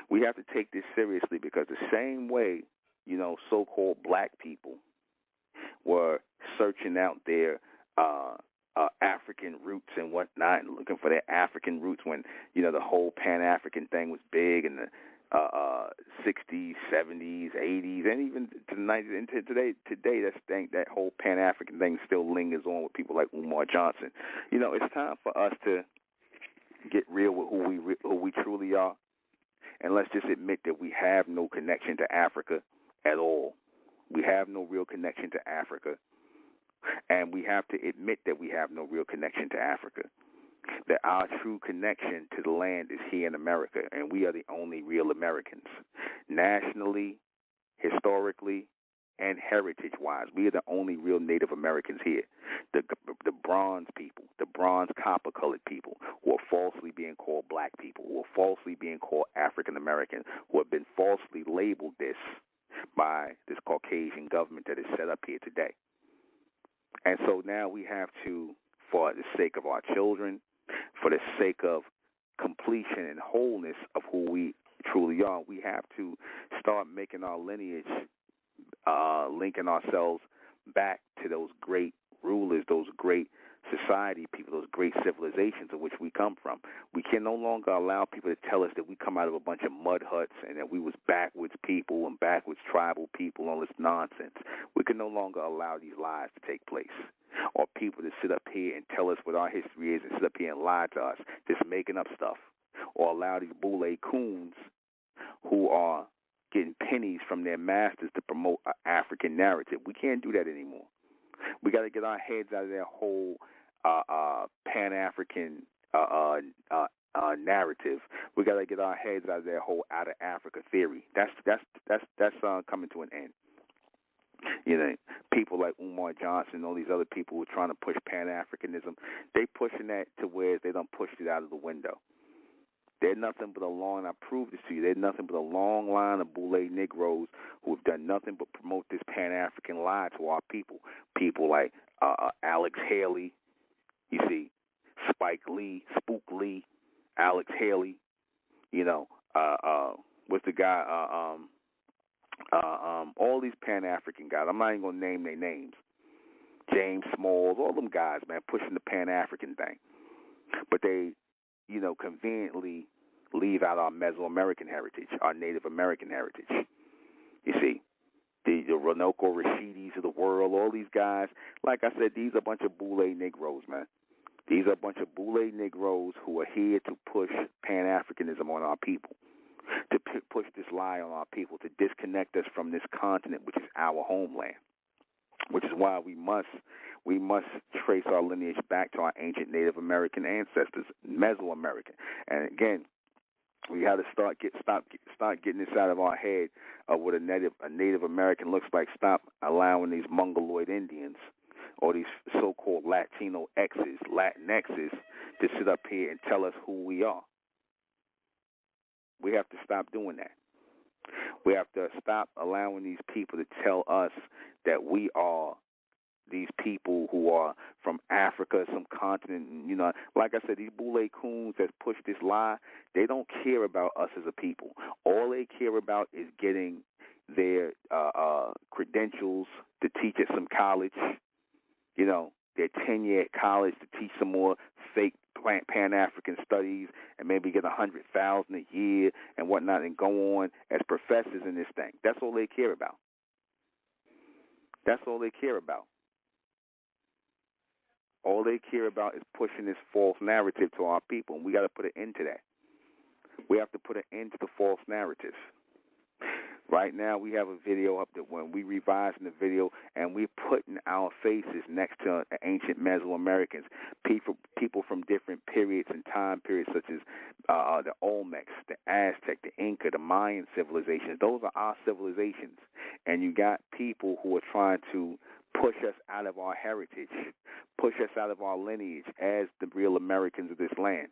We have to take this seriously because the same way, so-called black people were searching out their African roots and whatnot, and looking for their African roots when the whole Pan-African thing was big in the 60s, 70s, 80s, and even to the 90s. And today, that whole Pan-African thing still lingers on with people like Umar Johnson. It's time for us to get real with who we truly are, and let's just admit that we have no connection to Africa at all. We have no real connection to Africa, and we have to admit that we have no real connection to Africa, that our true connection to the land is here in America, and we are the only real Americans. Nationally, historically, and heritage-wise, we are the only real Native Americans here. The bronze people, the bronze copper-colored people, who are falsely being called black people, who are falsely being called African American, who have been falsely labeled this by this Caucasian government that is set up here today. And so now we have to, for the sake of our children, for the sake of completion and wholeness of who we truly are, we have to start making our lineage, linking ourselves back to those great rulers, those great society people, those great civilizations in which we come from. We can no longer allow people to tell us that we come out of a bunch of mud huts and that we was backwards people and backwards tribal people, all this nonsense. We can no longer allow these lies to take place, or people to sit up here and tell us what our history is and sit up here and lie to us, just making up stuff, or allow these boule coons who are getting pennies from their masters to promote an African narrative. We can't do that anymore. We got to get our heads out of their whole Pan-African narrative. We got to get our heads out of their whole out of Africa theory. That's coming to an end. People like Umar Johnson, all these other people who are trying to push Pan-Africanism, they pushing that to where they done pushed it out of the window. They're nothing but a long, and I proved this to you, they're nothing but a long line of boule Negroes who have done nothing but promote this Pan-African lie to our people. People like Alex Haley, you see, Spike Lee, Spook Lee, Alex Haley, what's the guy, all these Pan-African guys. I'm not even going to name their names. James Smalls, all them guys, man, pushing the Pan-African thing. But they, conveniently leave out our Mesoamerican heritage, our Native American heritage. You see, the Ronoko Rashidis of the world, all these guys, like I said, these are a bunch of boule Negroes, man. These are a bunch of boule Negroes who are here to push Pan-Africanism on our people, to push this lie on our people, to disconnect us from this continent, which is our homeland, which is why we must trace our lineage back to our ancient Native American ancestors, Mesoamerican. And again, we have to start getting this out of our head of what a Native American looks like. Stop allowing these Mongoloid Indians or these so-called Latin X's to sit up here and tell us who we are. We have to stop doing that. We have to stop allowing these people to tell us that we are these people who are from Africa, some continent. Like I said, these boule coons that push this lie, they don't care about us as a people. All they care about is getting their credentials to teach at some college, their tenure at college to teach some more fake Pan-African studies and maybe get $100,000 a year and whatnot and go on as professors in this thing. That's all they care about. That's all they care about. All they care about is pushing this false narrative to our people, and we got to put an end to that. We have to put an end to the false narrative. Right now, we have a video up that when we revising the video and we're putting our faces next to ancient Mesoamericans, people from different periods and time periods such as the Olmecs, the Aztec, the Inca, the Mayan civilizations. Those are our civilizations. And you got people who are trying to push us out of our heritage, push us out of our lineage as the real Americans of this land.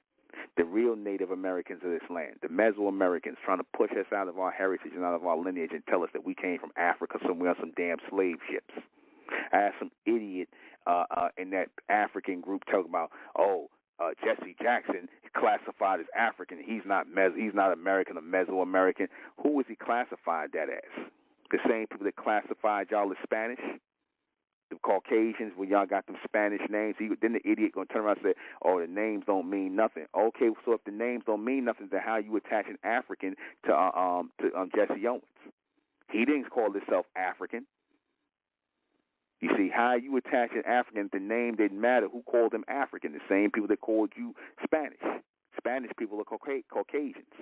The real Native Americans of this land, the Mesoamericans, trying to push us out of our heritage and out of our lineage and tell us that we came from Africa somewhere on some damn slave ships. I had some idiot in that African group talking about, Jesse Jackson classified as African. He's not American or Mesoamerican. Who was he classified that as? The same people that classified y'all as Spanish, the Caucasians, when y'all got them Spanish names. Then the idiot gonna turn around and say, "Oh, the names don't mean nothing." Okay, so if the names don't mean nothing, then how you attach an African to Jesse Owens? He didn't call himself African. You see, how you attach an African, the name didn't matter. Who called them African? The same people that called you Spanish. Spanish people are Caucasians.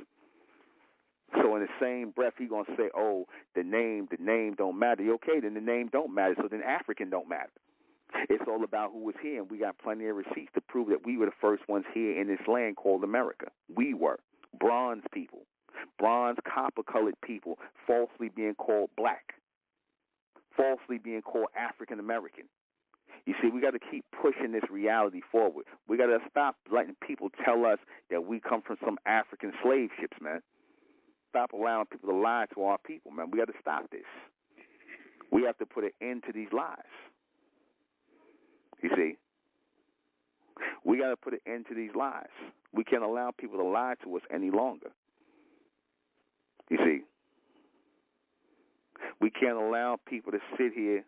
So in the same breath, he gonna say, "Oh, the name don't matter." Okay, then the name don't matter. So then African don't matter. It's all about who was here, and we got plenty of receipts to prove that we were the first ones here in this land called America. We were bronze people, bronze copper-colored people, falsely being called black, falsely being called African American. You see, we got to keep pushing this reality forward. We got to stop letting people tell us that we come from some African slave ships, man. Stop allowing people to lie to our people, man. We got to stop this. We have to put an end to these lies. You see, we got to put an end to these lies. We can't allow people to lie to us any longer. You see, we can't allow people to sit here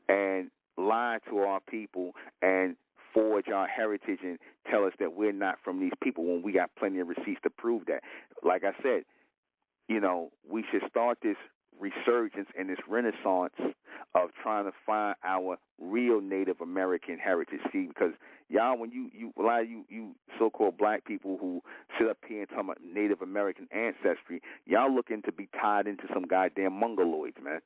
and lie to our people and forge our heritage and tell us that we're not from these people when we got plenty of receipts to prove that. Like I said, we should start this resurgence and this renaissance of trying to find our real Native American heritage. See, because y'all, when a lot of you so-called black people who sit up here and talk about Native American ancestry, y'all looking to be tied into some goddamn mongoloids, man.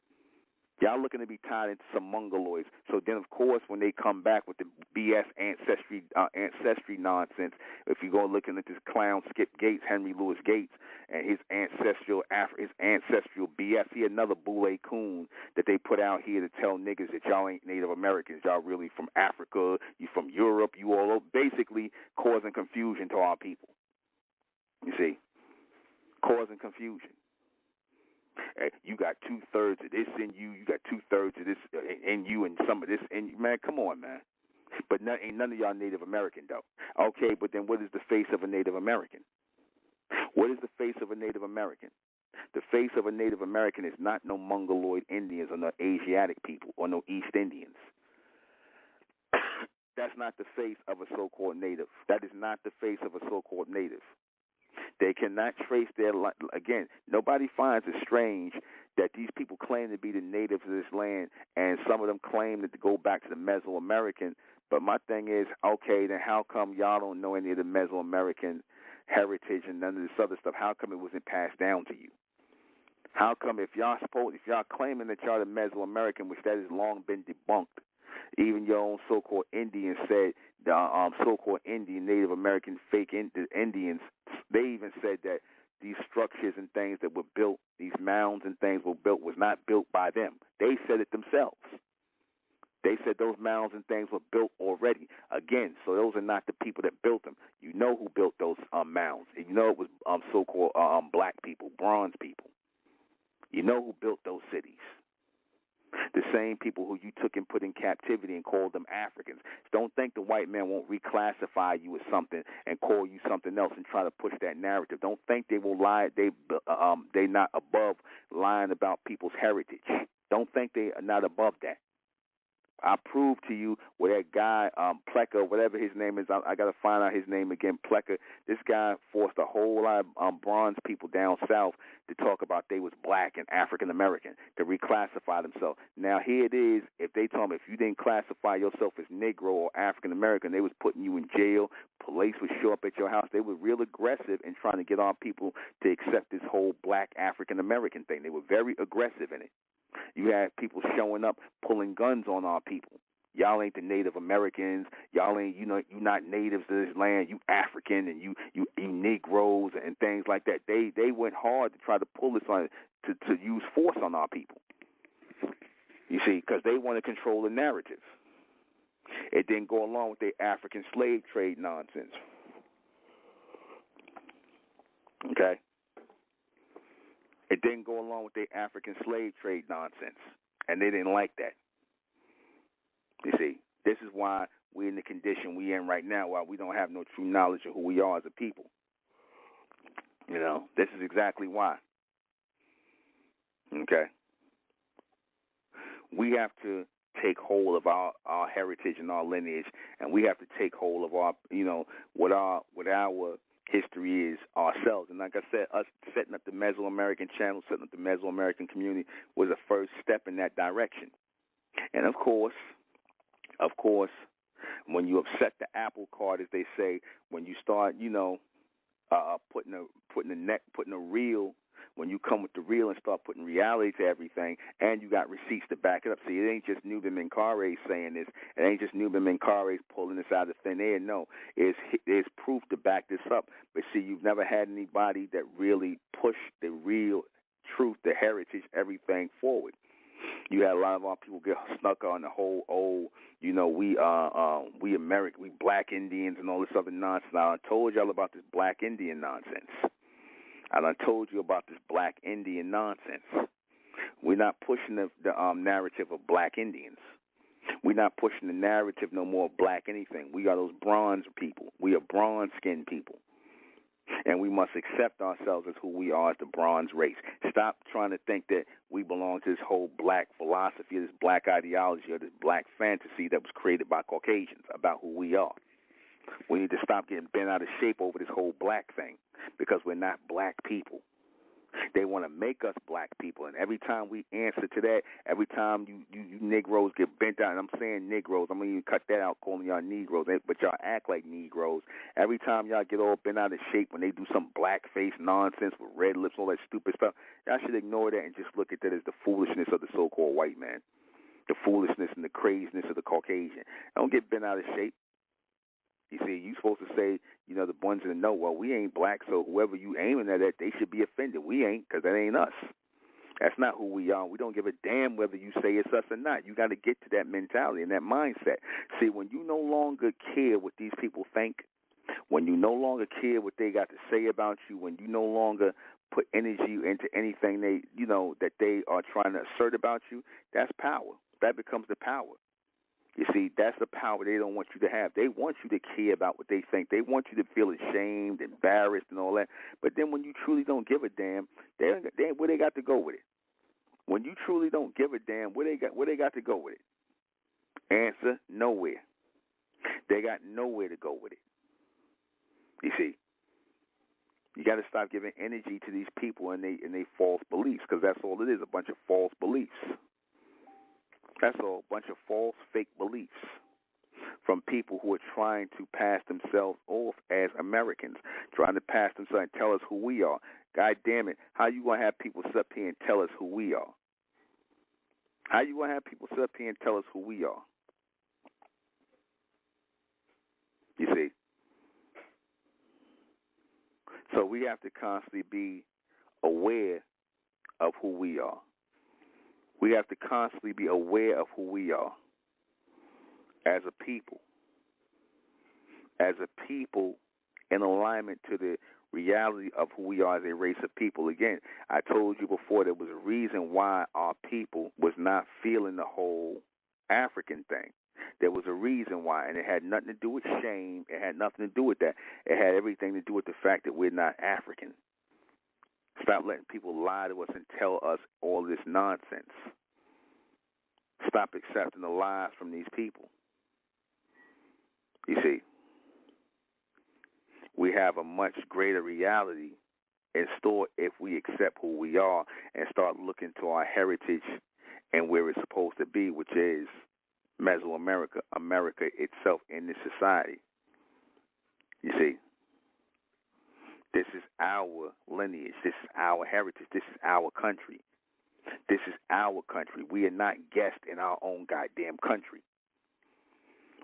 Y'all looking to be tied into some mongoloids. So then, of course, when they come back with the BS ancestry nonsense, if you go looking at this clown Skip Gates, Henry Louis Gates, and his ancestral BS, he another boule coon that they put out here to tell niggas that y'all ain't Native Americans. Y'all really from Africa. You from Europe. You all basically causing confusion to our people. You see, causing confusion. You got 2/3 of this in you. You got 2/3 of this in you, and some of this in you. Man, come on, man. But ain't none of y'all Native American, though. Okay, but then what is the face of a Native American? What is the face of a Native American? The face of a Native American is not no Mongoloid Indians or no Asiatic people or no East Indians. That's not the face of a so-called native. That is not the face of a so-called native. They cannot trace their life. Again, nobody finds it strange that these people claim to be the natives of this land, and some of them claim to go back to the Mesoamerican. But my thing is, okay, then how come y'all don't know any of the Mesoamerican heritage and none of this other stuff? How come it wasn't passed down to you? How come if y'all claiming that y'all the Mesoamerican, which that has long been debunked, even your own so-called Indians said, the so-called Indian, Native American, fake Indians, they even said that these structures and things that were built, these mounds and things were built, was not built by them. They said it themselves. They said those mounds and things were built already. Again, so those are not the people that built them. You know who built those mounds. You know it was so-called black people, bronze people. You know who built those cities. The same people who you took and put in captivity and called them Africans. Don't think the white man won't reclassify you as something and call you something else and try to push that narrative. Don't think they will lie. They not above lying about people's heritage. Don't think they are not above that. I prove to you where that guy, Plecker, whatever his name is, I got to find out his name again, Plecker. This guy forced a whole lot of bronze people down south to talk about they was black and African American, to reclassify themselves. Now here it is, if they told me if you didn't classify yourself as Negro or African American, they was putting you in jail. Police would show up at your house. They were real aggressive in trying to get our people to accept this whole black African American thing. They were very aggressive in it. You had people showing up, pulling guns on our people. Y'all ain't the Native Americans. Y'all ain't, you not natives to this land. You African and you Negroes and things like that. They went hard to try to pull this on, to use force on our people. You see, because they want to control the narrative. It didn't go along with their African slave trade nonsense. Okay? It didn't go along with their African slave trade nonsense, and they didn't like that. You see, this is why we're in the condition we in right now, while we don't have no true knowledge of who we are as a people. You know, this is exactly why. Okay, we have to take hold of our heritage and our lineage, and we have to take hold of our, you know, what our history is ourselves. And like I said, us setting up the Mesoamerican channel, setting up the Mesoamerican community was the first step in that direction. And of course, when you upset the apple cart, as they say, when you start, you know, putting a reel, when you come with the reel and start putting reality to everything, and you got receipts to back it up. See, it ain't just Nuben Menkarayzz saying this. It ain't just Nuben Menkarayzz pulling this out of thin air. No, there's proof to back this up. But see, you've never had anybody that really pushed the real truth, the heritage, everything forward. You had a lot of our people get stuck on the whole, you know, we American, we black Indians and all this other nonsense. Now, I told y'all about this black Indian nonsense. And I told you about this black Indian nonsense. We're not pushing the narrative of black Indians. We're not pushing the narrative no more of black anything. We are those bronze people. We are bronze-skinned people. And we must accept ourselves as who we are, as the bronze race. Stop trying to think that we belong to this whole black philosophy, this black ideology, or this black fantasy that was created by Caucasians about who we are. We need to stop getting bent out of shape over this whole black thing, because we're not black people. They want to make us black people, and every time we answer to that, every time you Negroes get bent out, and I'm saying Negroes, I'm going to cut that out calling y'all Negroes, but y'all act like Negroes. Every time y'all get all bent out of shape when they do some blackface nonsense with red lips, all that stupid stuff, y'all should ignore that and just look at that as the foolishness of the so-called white man, the foolishness and the craziness of the Caucasian. Don't get bent out of shape. You see, you supposed to say, you know, the ones in the know, well, we ain't black, so whoever you aiming at, they should be offended. We ain't, because that ain't us. That's not who we are. We don't give a damn whether you say it's us or not. You got to get to that mentality and that mindset. See, when you no longer care what these people think, when you no longer care what they got to say about you, when you no longer put energy into anything they, you know, that they are trying to assert about you, that's power. That becomes the power. You see, that's the power they don't want you to have. They want you to care about what they think. They want you to feel ashamed, embarrassed, and all that. But then when you truly don't give a damn, where they got to go with it? When you truly don't give a damn, where they got to go with it? Answer: nowhere. They got nowhere to go with it. You see, you got to stop giving energy to these people and they false beliefs, because that's all it is, a bunch of false beliefs. That's all, a bunch of false, fake beliefs from people who are trying to pass themselves off as Americans, trying to pass themselves and tell us who we are. God damn it, how you going to have people sit up here and tell us who we are? How you going to have people sit up here and tell us who we are? You see? So we have to constantly be aware of who we are. We have to constantly be aware of who we are as a people. As a people in alignment to the reality of who we are as a race of people. Again, I told you before there was a reason why our people was not feeling the whole African thing. There was a reason why, and it had nothing to do with shame. It had nothing to do with that. It had everything to do with the fact that we're not African. Stop letting people lie to us and tell us all this nonsense. Stop accepting the lies from these people. You see, we have a much greater reality in store if we accept who we are and start looking to our heritage and where it's supposed to be, which is Mesoamerica, America itself in this society. You see, this is our lineage. This is our heritage. This is our country. This is our country. We are not guests in our own goddamn country.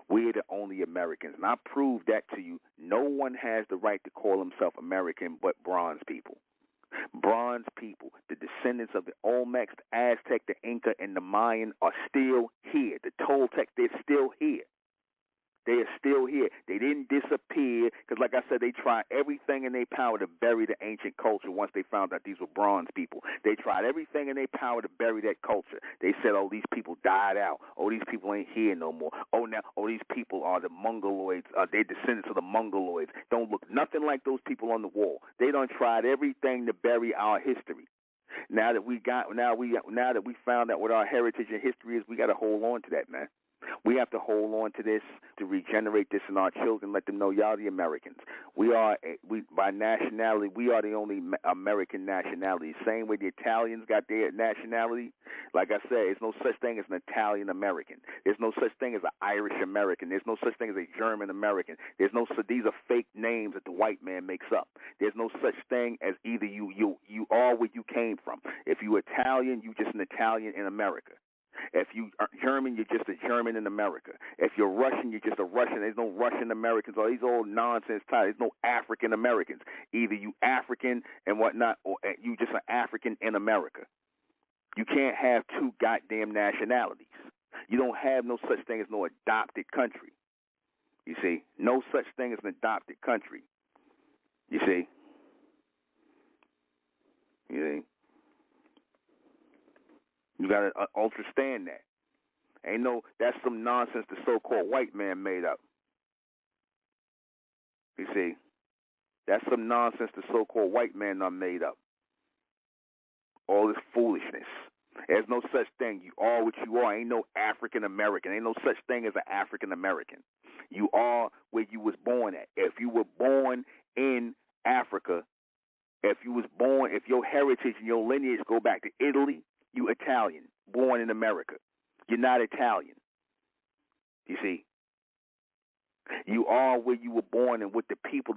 We're the only Americans. And I proved that to you. No one has the right to call himself American but bronze people. Bronze people, the descendants of the Olmecs, the Aztec, the Inca, and the Mayan are still here. The Toltec, they're still here. They are still here. They didn't disappear because, like I said, they tried everything in their power to bury the ancient culture once they found out these were bronze people. They tried everything in their power to bury that culture. They said, oh, these people died out. Oh, these people ain't here no more. Oh, these people are the Mongoloids. They're descendants of the Mongoloids. Don't look nothing like those people on the wall. They done tried everything to bury our history. Now that we found out what our heritage and history is, we got to hold on to that, man. We have to hold on to this to regenerate this in our children. Let them know y'all the Americans. By nationality, we are the only American nationality. Same way the Italians got their nationality. Like I said, there's no such thing as an Italian American. There's no such thing as an Irish American. There's no such thing as a German American. These are fake names that the white man makes up. There's no such thing as either you are where you came from. If you Italian, you just an Italian in America. If you are German, you're just a German in America. If you're Russian, you're just a Russian. There's no Russian Americans or these old nonsense titles. There's no African Americans. Either you African and whatnot, or you just an African in America. You can't have two goddamn nationalities. You don't have no such thing as no adopted country. You see, no such thing as an adopted country. You see. You gotta understand that. That's some nonsense the so-called white man made up. You see, that's some nonsense the so-called white man done made up. All this foolishness. There's no such thing. You are what you are. Ain't no African American. Ain't no such thing as an African American. You are where you was born at. If you were born in Africa, if your heritage and your lineage go back to Italy, you Italian, born in America. You're not Italian. You see, you are where you were born and with the people,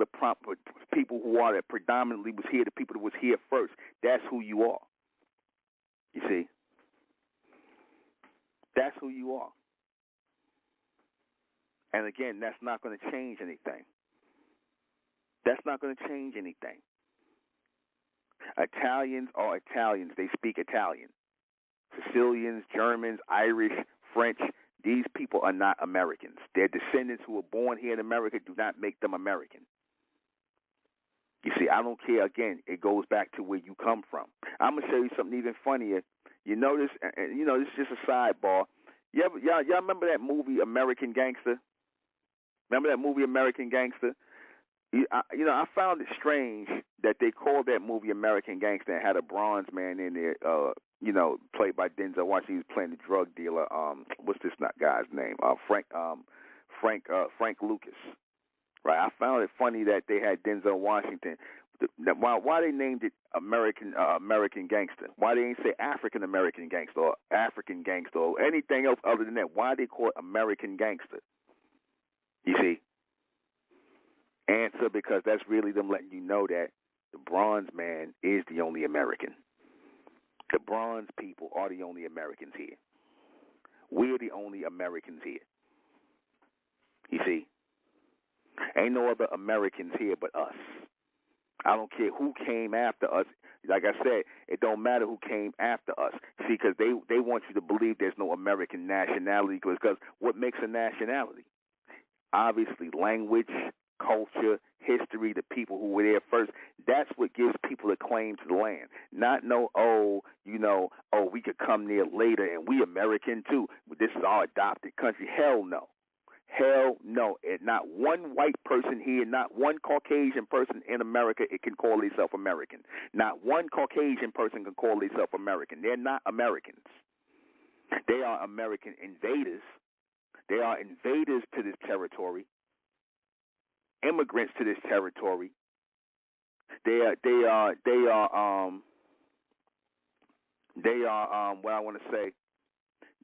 people who are that predominantly was here, the people that was here first. That's who you are. You see, that's who you are. And again, that's not going to change anything. That's not going to change anything. Italians are Italians. They speak Italian. Sicilians, Germans, Irish, French, these people are not Americans. Their descendants who were born here in America do not make them American. You see, I don't care. Again, it goes back to where you come from. I'm going to show you something even funnier. You notice, and this is just a sidebar. Y'all remember that movie American Gangster? Remember that movie American Gangster? I found it strange that they called that movie American Gangster and had a bronze man in there, played by Denzel Washington. He was playing the drug dealer. What's this guy's name? Frank Lucas. Right. I found it funny that they had Denzel Washington. Why they named it American Gangster? Why they ain't say African American Gangster or African Gangster or anything else other than that? Why they call it American Gangster? You see? Answer, because that's really them letting you know that the bronze man is the only American. The bronze people are the only Americans here. We're the only Americans here. You see? Ain't no other Americans here but us. I don't care who came after us. Like I said, it don't matter who came after us. See, because they want you to believe there's no American nationality, because what makes a nationality? Obviously, language, culture, history, the people who were there first. That's what gives people a claim to the land. Not we could come there later and we American too. This is our adopted country. Hell no. Hell no. And not one white person here, not one Caucasian person in America, it can call themselves American. Not one Caucasian person can call themselves American. They're not Americans. They are American invaders. They are invaders to this territory, immigrants to this territory. They are what I want to say.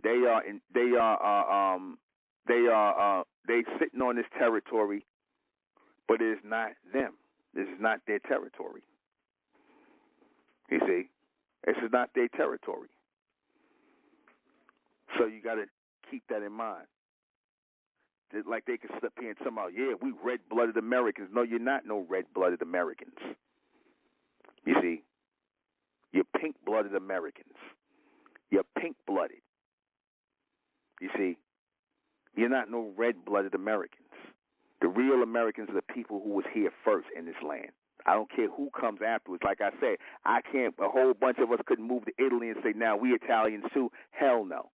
They sitting on this territory, but it is not them. This is not their territory. You see, this is not their territory. So you got to keep that in mind. Like they can sit up here and talk about, yeah, we red-blooded Americans. No, you're not no red-blooded Americans. You see, you're pink-blooded Americans. You're pink-blooded. You see, You're not no red-blooded Americans. The real Americans are the people who was here first in this land. I don't care who comes afterwards. Like I said, I can't, a whole bunch of us couldn't move to Italy and say, now we Italians too. Hell no.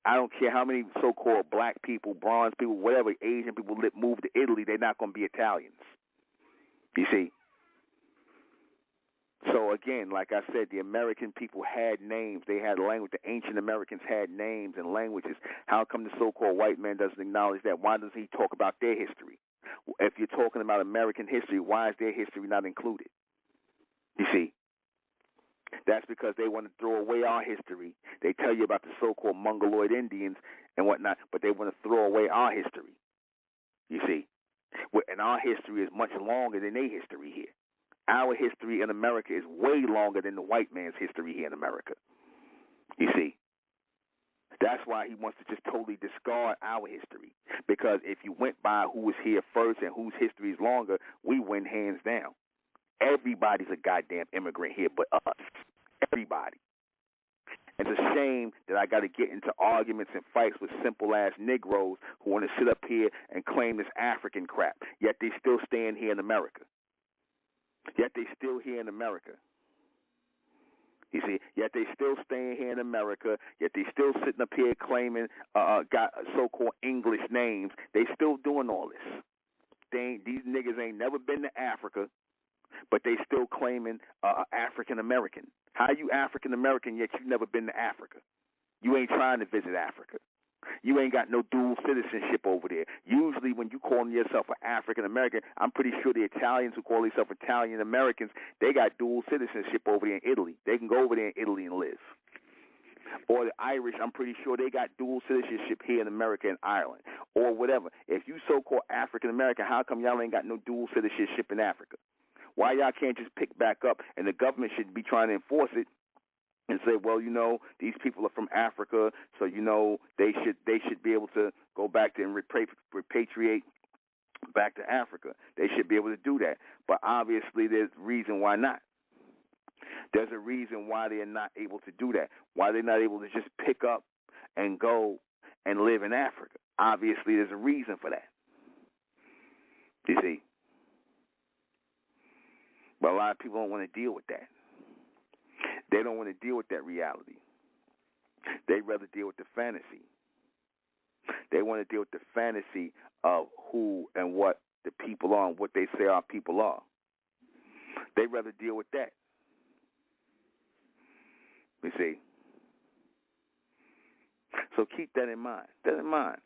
I don't care how many so-called black people, bronze people, whatever, Asian people move to Italy, they're not going to be Italians. You see? So again, like I said, the American people had names. They had language. The ancient Americans had names and languages. How come the so-called white man doesn't acknowledge that? Why does he talk about their history? If you're talking about American history, why is their history not included? You see? That's because they want to throw away our history. They tell you about the so-called Mongoloid Indians and whatnot, but they want to throw away our history. You see? And our history is much longer than their history here. Our history in America is way longer than the white man's history here in America. You see? That's why he wants to just totally discard our history. Because if you went by who was here first and whose history is longer, we win hands down. Everybody's a goddamn immigrant here but us. Everybody. It's a shame that I got to get into arguments and fights with simple-ass Negroes who want to sit up here and claim this African crap, yet they still staying here in America. Yet they still here in America. You see, yet they still staying here in America, yet they still sitting up here claiming got so-called English names. They still doing all this. These niggas ain't never been to Africa, but they still claiming African American. How you African American yet you never been to Africa? You ain't trying to visit Africa. You ain't got no dual citizenship over there. Usually when you calling yourself an African American, I'm pretty sure the Italians who call themselves Italian Americans, they got dual citizenship over there in Italy. They can go over there in Italy and live. Or the Irish, I'm pretty sure they got dual citizenship here in America and Ireland. Or whatever. If you so-called African American, how come y'all ain't got no dual citizenship in Africa? Why y'all can't just pick back up and the government should be trying to enforce it and say, well, you know, these people are from Africa, so, you know, they should be able to go back to and repatriate back to Africa. They should be able to do that. But obviously there's a reason why not. There's a reason why they're not able to do that, why they're not able to just pick up and go and live in Africa. Obviously there's a reason for that. You see? But a lot of people don't want to deal with that. They don't want to deal with that reality. They'd rather deal with the fantasy. They want to deal with the fantasy of who and what the people are and what they say our people are. They'd rather deal with that. You see? So keep that in mind. That in mind.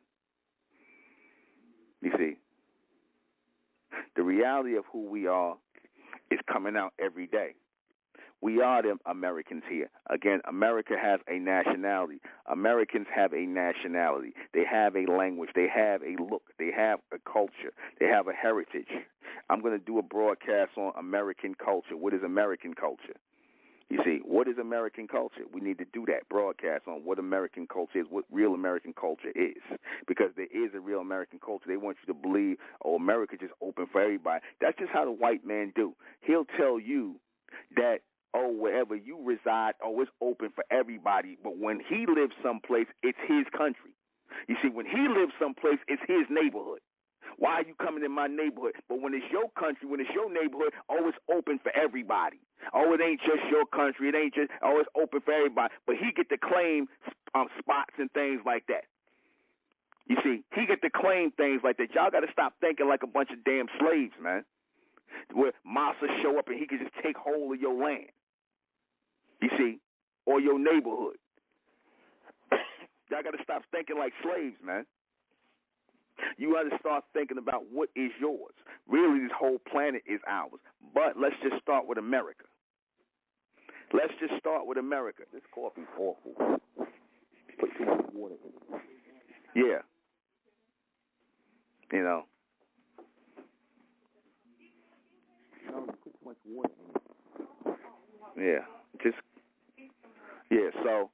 You see? The reality of who we are is coming out every day. We are the Americans here. Again, America has a nationality. Americans have a nationality. They have a language. They have a look. They have a culture. They have a heritage. I'm going to do a broadcast on American culture. What is American culture? You see, what is American culture? We need to do that broadcast on what American culture is, what real American culture is. Because there is a real American culture. They want you to believe, oh, America just open for everybody. That's just how the white man do. He'll tell you that, oh, wherever you reside, oh, it's open for everybody. But when he lives someplace, it's his country. You see, when he lives someplace, it's his neighborhood. Why are you coming in my neighborhood? But when it's your country, when it's your neighborhood, oh, it's open for everybody. Oh, it ain't just your country. It ain't just, oh, it's open for everybody. But he get to claim spots and things like that. You see, he get to claim things like that. Y'all got to stop thinking like a bunch of damn slaves, man. Where Massa show up and he can just take hold of your land. You see, or your neighborhood. Y'all got to stop thinking like slaves, man. You got to start thinking about what is yours. Really, this whole planet is ours. But let's just start with America. Let's just start with America. This coffee's awful. Put too much water in it. Yeah. You know. No, you put too much water in it. Yeah. So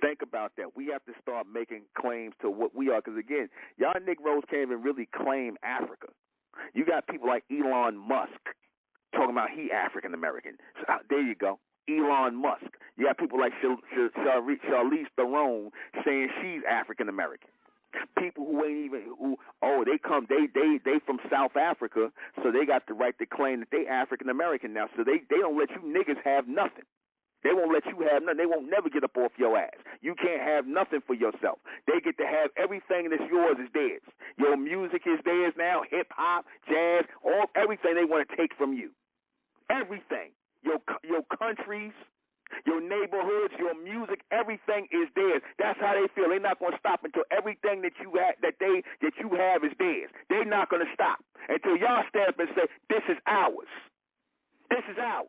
think about that. We have to start making claims to what we are. Because, again, y'all Negroes can't even really claim Africa. You got people like Elon Musk talking about he African-American. So, there you go. Elon Musk. You got people like Charlize Theron saying she's African American. People who ain't even they from South Africa, so they got the right to claim that they African American now. So they don't let you niggas have nothing. They won't let you have nothing. They won't never get up off your ass. You can't have nothing for yourself. They get to have everything that's yours is theirs. Your music is theirs now, hip hop, jazz, everything they want to take from you. Everything. Your countries, your neighborhoods, your music, everything is theirs. That's how they feel. They're not going to stop until everything that you have is theirs. They're not going to stop until y'all stand up and say, "This is ours. This is ours."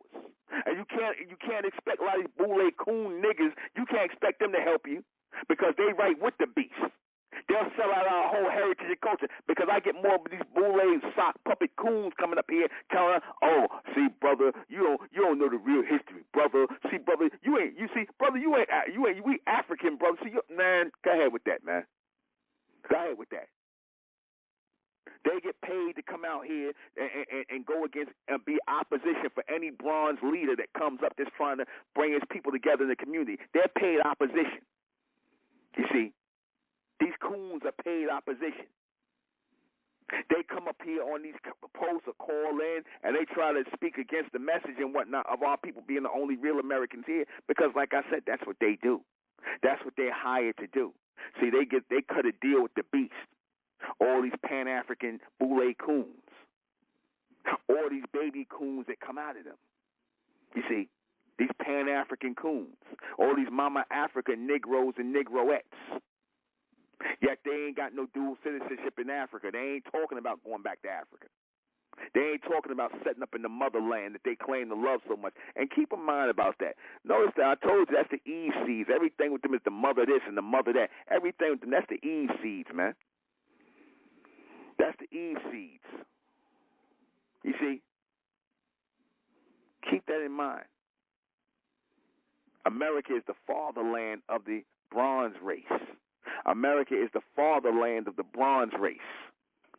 And you can't expect a lot of these boule coon niggas. You can't expect them to help you because they right with the beast. They'll sell out our whole heritage and culture because I get more of these boule sock puppet coons coming up here telling us, "Oh, see, brother, you don't know the real history, brother. See, brother, you ain't we African, brother. See, man, go ahead with that, man. Go ahead with that." They get paid to come out here and go against and be opposition for any bronze leader that comes up that's trying to bring his people together in the community. They're paid opposition. You see, these coons are paid opposition. They come up here on these posts or call in, and they try to speak against the message and whatnot of our people being the only real Americans here because, like I said, that's what they do. That's what they're hired to do. See, they cut a deal with the beast. All these Pan-African boule coons. All these baby coons that come out of them. You see, these Pan-African coons. All these Mama Africa Negroes and Negroettes. Yet they ain't got no dual citizenship in Africa. They ain't talking about going back to Africa. They ain't talking about setting up in the motherland that they claim to love so much. And keep in mind about that. Notice that I told you that's the Eve seeds. Everything with them is the mother this and the mother that. Everything with them, that's the Eve seeds, man. That's the Eve seeds. You see? Keep that in mind. America is the fatherland of the bronze race. America is the fatherland of the bronze race.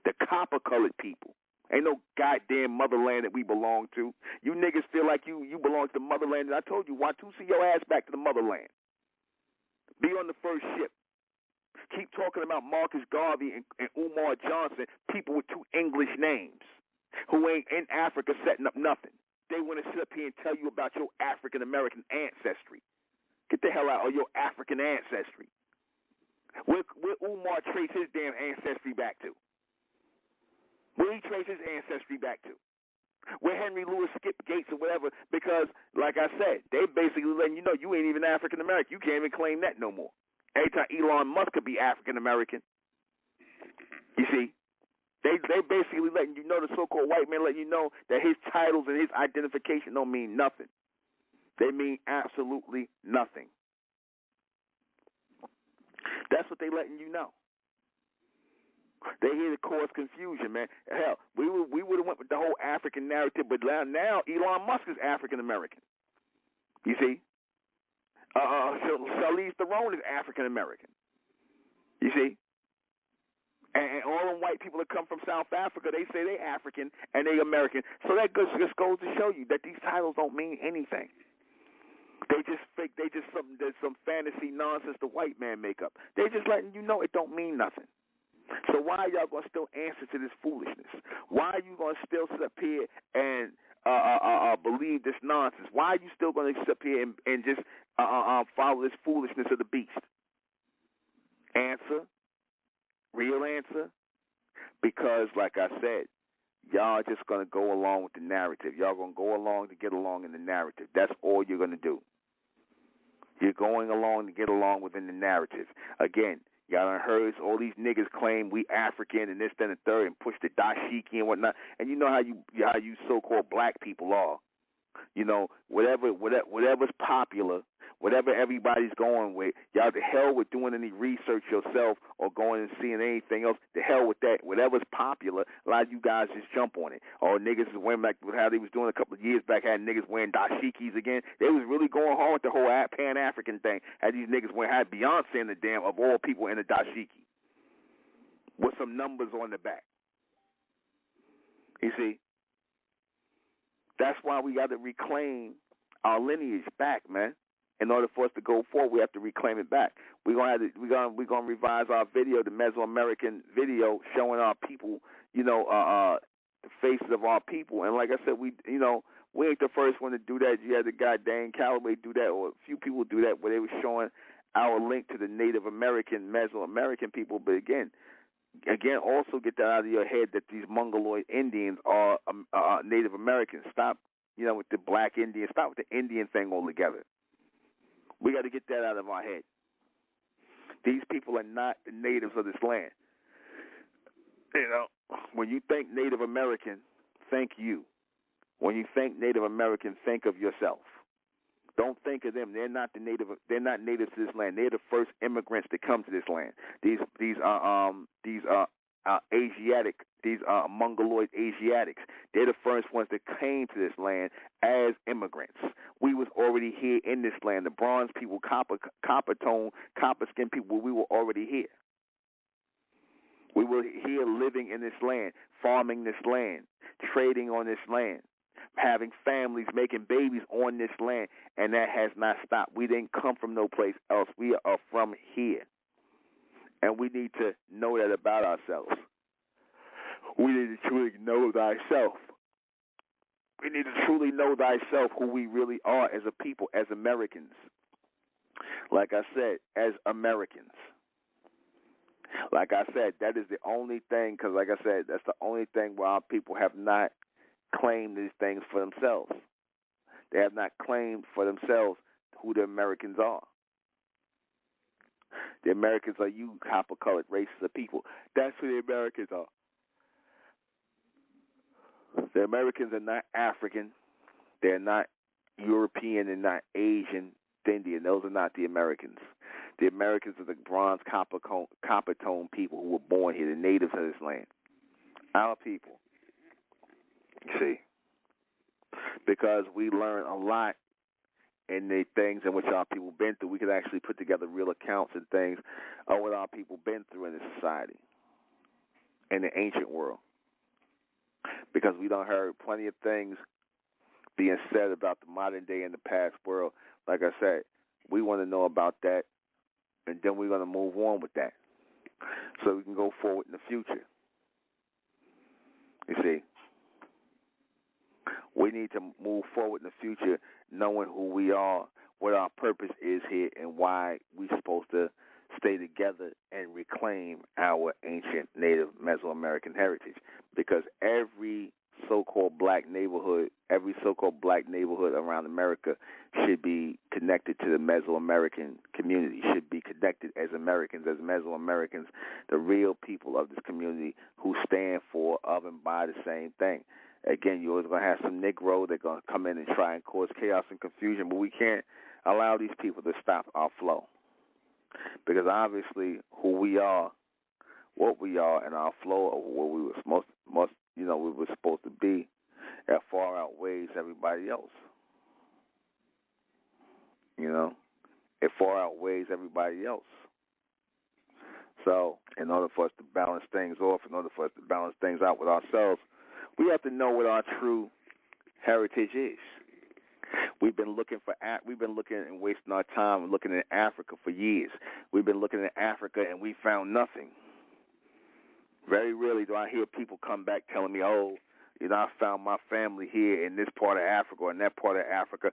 The copper-colored people. Ain't no goddamn motherland that we belong to. You niggas feel like you belong to the motherland. And I told you, see your ass back to the motherland. Be on the first ship. Keep talking about Marcus Garvey and Umar Johnson, people with two English names, who ain't in Africa setting up nothing. They want to sit up here and tell you about your African-American ancestry. Get the hell out of your African ancestry. Where Umar trace his damn ancestry back to? Where he trace his ancestry back to? Where Henry Louis Skip Gates or whatever, because, like I said, they basically letting you know you ain't even African-American. You can't even claim that no more. Every time Elon Musk could be African-American. You see? They basically letting you know, the so-called white man letting you know that his titles and his identification don't mean nothing. They mean absolutely nothing. That's what they letting you know. They here to cause confusion, man. Hell, we would have went with the whole African narrative, but now Elon Musk is African-American. You see? Charlize Theron is African-American. You see? And all them white people that come from South Africa, they say they African and they American. So that just goes to show you that these titles don't mean anything. They just fake. There's some fantasy nonsense the white man make up. They just letting you know it don't mean nothing. So why are y'all gonna still answer to this foolishness? Why are you gonna still sit up here and believe this nonsense? Why are you still gonna sit up here and just follow this foolishness of the beast? Answer. Real answer, because like I said, y'all just going to go along with the narrative. Y'all going to go along to get along in the narrative. That's all you're going to do. You're going along to get along within the narrative. Again, y'all done heard all these niggas claim we African and this, then, and third, and push the dashiki and whatnot. And you know how you so-called black people are. You know, whatever's popular, whatever everybody's going with, y'all the hell with doing any research yourself or going and seeing anything else. The hell with that. Whatever's popular, a lot of you guys just jump on it. Or niggas is wearing back how they was doing a couple of years back, had niggas wearing dashikis again. They was really going hard with the whole Pan-African thing. Had these niggas had Beyonce in the damn, of all people, in a dashiki with some numbers on the back. You see? That's why we got to reclaim our lineage back, man. in order for us to go forward, we have to reclaim it back. We're gonna revise our video, the Mesoamerican video, showing our people, the faces of our people. And like I said, we ain't the first one to do that. You had the guy Dan Calloway do that, or a few people do that, where they were showing our link to the Native American, Mesoamerican people. But again, also get that out of your head that these Mongoloid Indians are Native Americans. Stop, with the black Indians. Stop with the Indian thing altogether. We got to get that out of our head. These people are not the natives of this land. When you think Native American, think you. When you think Native American, think of yourself. Don't think of them. They're not natives to this land. They're the first immigrants to come to this land. These Asiatic, Mongoloid Asiatics. They're the first ones that came to this land as immigrants. We was already here in this land. The bronze people, copper tone, copper skin people, we were already here. We were here living in this land, farming this land, trading on this land, having families, making babies on this land, and that has not stopped. We didn't come from no place else. We are from here. And we need to know that about ourselves. We need to truly know thyself. We need to truly know thyself, who we really are as a people, as Americans. Like I said, as Americans. Like I said, that is the only thing, because like I said, that's the only thing where our people have not claimed these things for themselves. They have not claimed for themselves who the Americans are. The Americans are you copper-colored races of people. That's who the Americans are. The Americans are not African. They're not European and not Asian, Indian. Those are not the Americans. The Americans are the bronze copper tone people who were born here, the natives of this land. Our people. See? Because we learn a lot in the things in which our people been through. We could actually put together real accounts and things of what our people been through in this society, in the ancient world. Because we done heard plenty of things being said about the modern day and the past world. Like I said, we want to know about that, and then we're going to move on with that so we can go forward in the future. You see, we need to move forward in the future knowing who we are, what our purpose is here, and why we're supposed to stay together and reclaim our ancient native Mesoamerican heritage. Because every so-called black neighborhood around America should be connected to the Mesoamerican community, should be connected as Americans, as Mesoamericans, the real people of this community who stand for, of, and by the same thing. Again, you're always going to have some Negro that are going to come in and try and cause chaos and confusion, but we can't allow these people to stop our flow. Because obviously who we are, what we are, and our flow of what we were we were supposed to be, that far outweighs everybody else. It far outweighs everybody else. So in order for us to balance things off, in order for us to balance things out with ourselves, we have to know what our true heritage is. We've been looking and wasting our time looking at Africa for years. We've been looking at Africa and we found nothing. Very rarely do I hear people come back telling me, I found my family here in this part of Africa or in that part of Africa.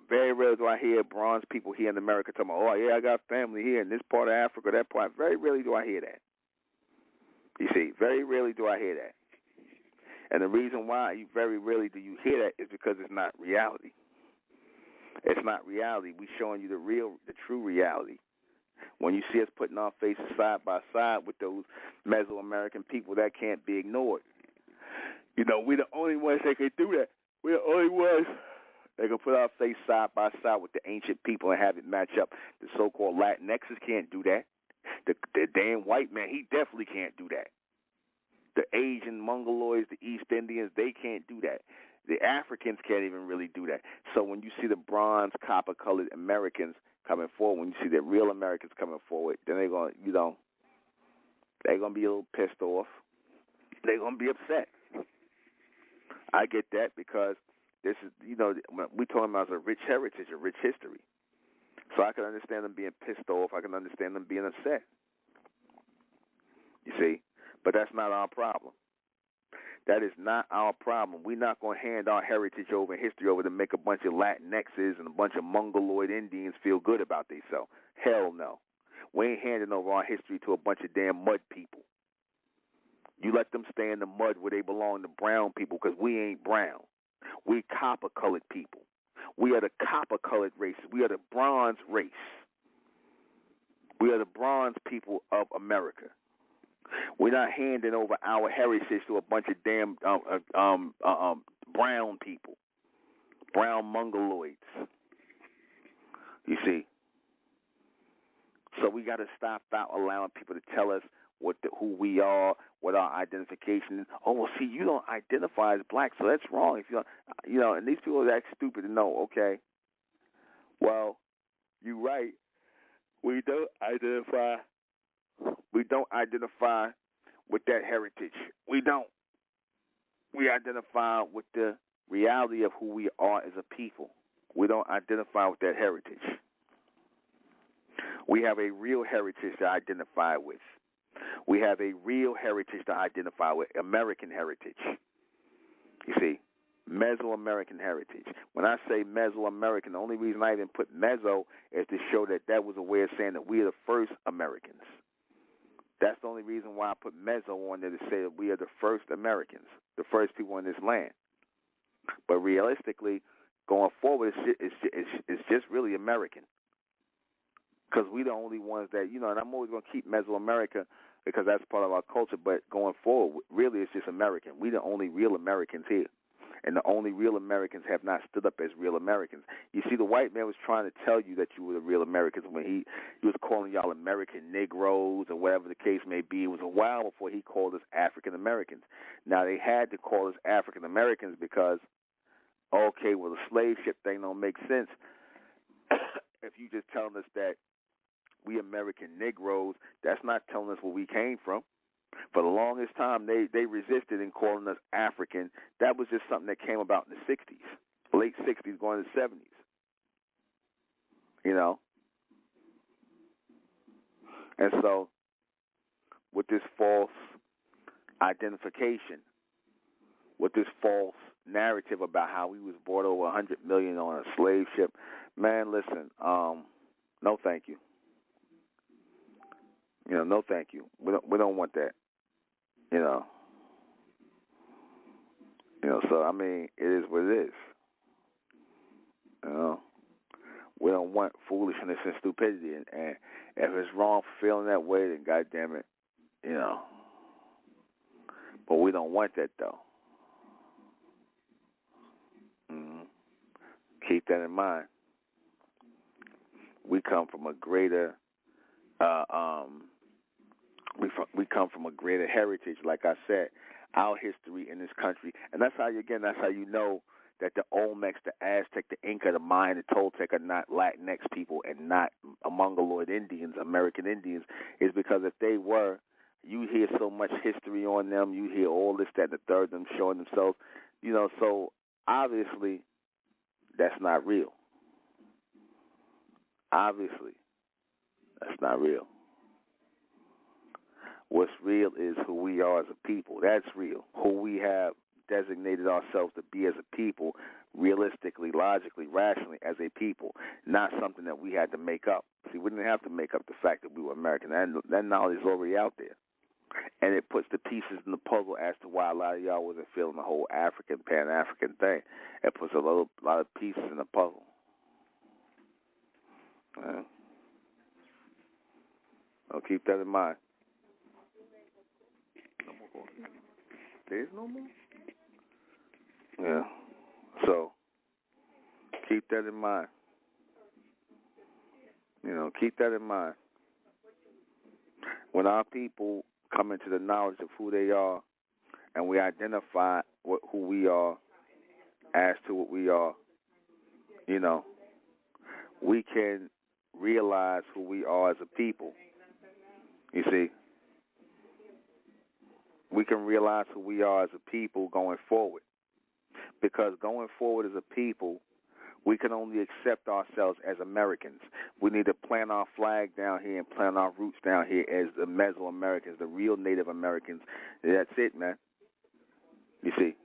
Very rarely do I hear bronze people here in America talking about, I got family here in this part of Africa, that part. Very rarely do I hear that. You see, very rarely do I hear that. And the reason why very rarely do you hear that is because it's not reality. It's not reality. We're showing you the true reality. When you see us putting our faces side by side with those Mesoamerican people, that can't be ignored. We're the only ones that can do that. We're the only ones that can put our face side by side with the ancient people and have it match up. The so-called Latinxes can't do that. The damn white man, he definitely can't do that. The Asian Mongoloids, the East Indians, they can't do that. The Africans can't even really do that. So when you see the bronze, copper-colored Americans coming forward, when you see the real Americans coming forward, then they're going to, they're going to be a little pissed off. They're going to be upset. I get that because this is, we're talking about a rich heritage, a rich history. So I can understand them being pissed off. I can understand them being upset. You see? But that's not our problem. That is not our problem. We're not going to hand our heritage over and history over to make a bunch of Latinxes and a bunch of Mongoloid Indians feel good about themselves. Hell no. We ain't handing over our history to a bunch of damn mud people. You let them stay in the mud where they belong to brown people, because we ain't brown. We copper-colored people. We are the copper-colored race. We are the bronze race. We are the bronze people of America. We're not handing over our heritage to a bunch of damn brown people, brown mongoloids. You see? So we got to stop allowing people to tell us who we are, what our identification is. Oh, well, see, you don't identify as black, so that's wrong. If you know, and these people are that stupid to know. Okay, well, you're right. We don't identify with that heritage. We don't. We identify with the reality of who we are as a people. We don't identify with that heritage. We have a real heritage to identify with. We have a real heritage to identify with, American heritage. You see, Mesoamerican heritage. When I say Mesoamerican, the only reason I even put Meso is to show that was a way of saying that we are the first Americans. That's the only reason why I put Meso on there, to say that we are the first Americans, the first people in this land. But realistically, going forward, it's just really American. Because we're the only ones that, and I'm always going to keep Mesoamerica because that's part of our culture, but going forward, really it's just American. We're the only real Americans here. And the only real Americans have not stood up as real Americans. You see, the white man was trying to tell you that you were the real Americans when he was calling y'all American Negroes or whatever the case may be. It was a while before he called us African Americans. Now, they had to call us African Americans because, okay, well, the slave ship thing don't make sense if you just telling us that we American Negroes. That's not telling us where we came from. For the longest time, they resisted in calling us African. That was just something that came about in the 60s, late 60s, going to the 70s. And so with this false identification, with this false narrative about how we was bought over 100 million on a slave ship, man, listen, no thank you. No thank you. We don't want that. So I mean, it is what it is. We don't want foolishness and stupidity, and if it's wrong for feeling that way, then goddamn it, But we don't want that though. Keep that in mind. We come from a greater, we come from a greater heritage. Like I said, our history in this country, and that's how you know that the Olmecs, the Aztec, the Inca, the Mayan, the Toltec are not Latinx people and not Mongoloid Indians, American Indians, is because if they were, you hear so much history on them, you hear all this, that, and the third, them showing themselves, so obviously that's not real. Obviously, that's not real. What's real is who we are as a people. That's real. Who we have designated ourselves to be as a people, realistically, logically, rationally, as a people, not something that we had to make up. See, we didn't have to make up the fact that we were American. That knowledge is already out there. And it puts the pieces in the puzzle as to why a lot of y'all wasn't feeling the whole African, Pan-African thing. It puts a lot of pieces in the puzzle. I'll keep that in mind. No more coffee. There's no more? Yeah. So, keep that in mind. Keep that in mind. When our people come into the knowledge of who they are, and we identify who we are as to what we are, we can realize who we are as a people. You see? We can realize who we are as a people going forward. Because going forward as a people, We can only accept ourselves as Americans. We need to plant our flag down here and plant our roots down here as the Mesoamericans, the real Native Americans. That's it, man. You see,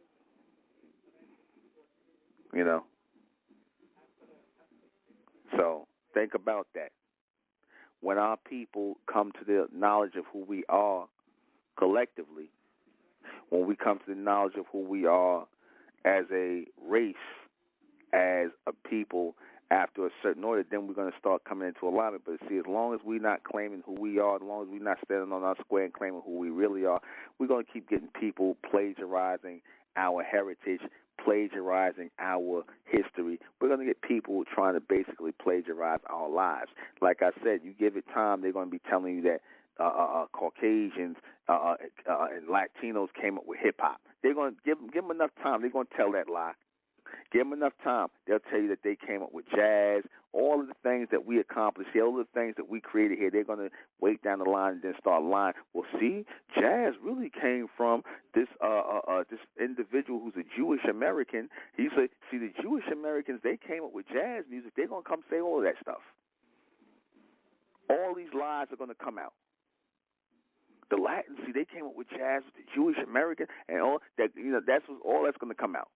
you know. So think about that. When our people come to the knowledge of who we are collectively, when we come to the knowledge of who we are as a race, as a people, after a certain order, then we're going to start coming into alignment. But see, as long as we're not claiming who we are, as long as we're not standing on our square and claiming who we really are, we're going to keep getting people plagiarizing our heritage, plagiarizing our history. We're going to get people trying to basically plagiarize our lives. Like I said, you give it time, they're going to be telling you that Caucasians and Latinos came up with hip-hop. They're going to give them enough time. They're going to tell that lie. Give them enough time. They'll tell you that they came up with jazz, all of the things that we accomplished here, all of the things that we created here. They're going to wait down the line and then start lying. Well, see, jazz really came from this this individual who's a Jewish American. He said, see, the Jewish Americans, they came up with jazz music. They're going to come say all of that stuff. All these lies are going to come out. The Latins, see, they came up with jazz with the Jewish American and all that. You know, that's what, all that's going to come out.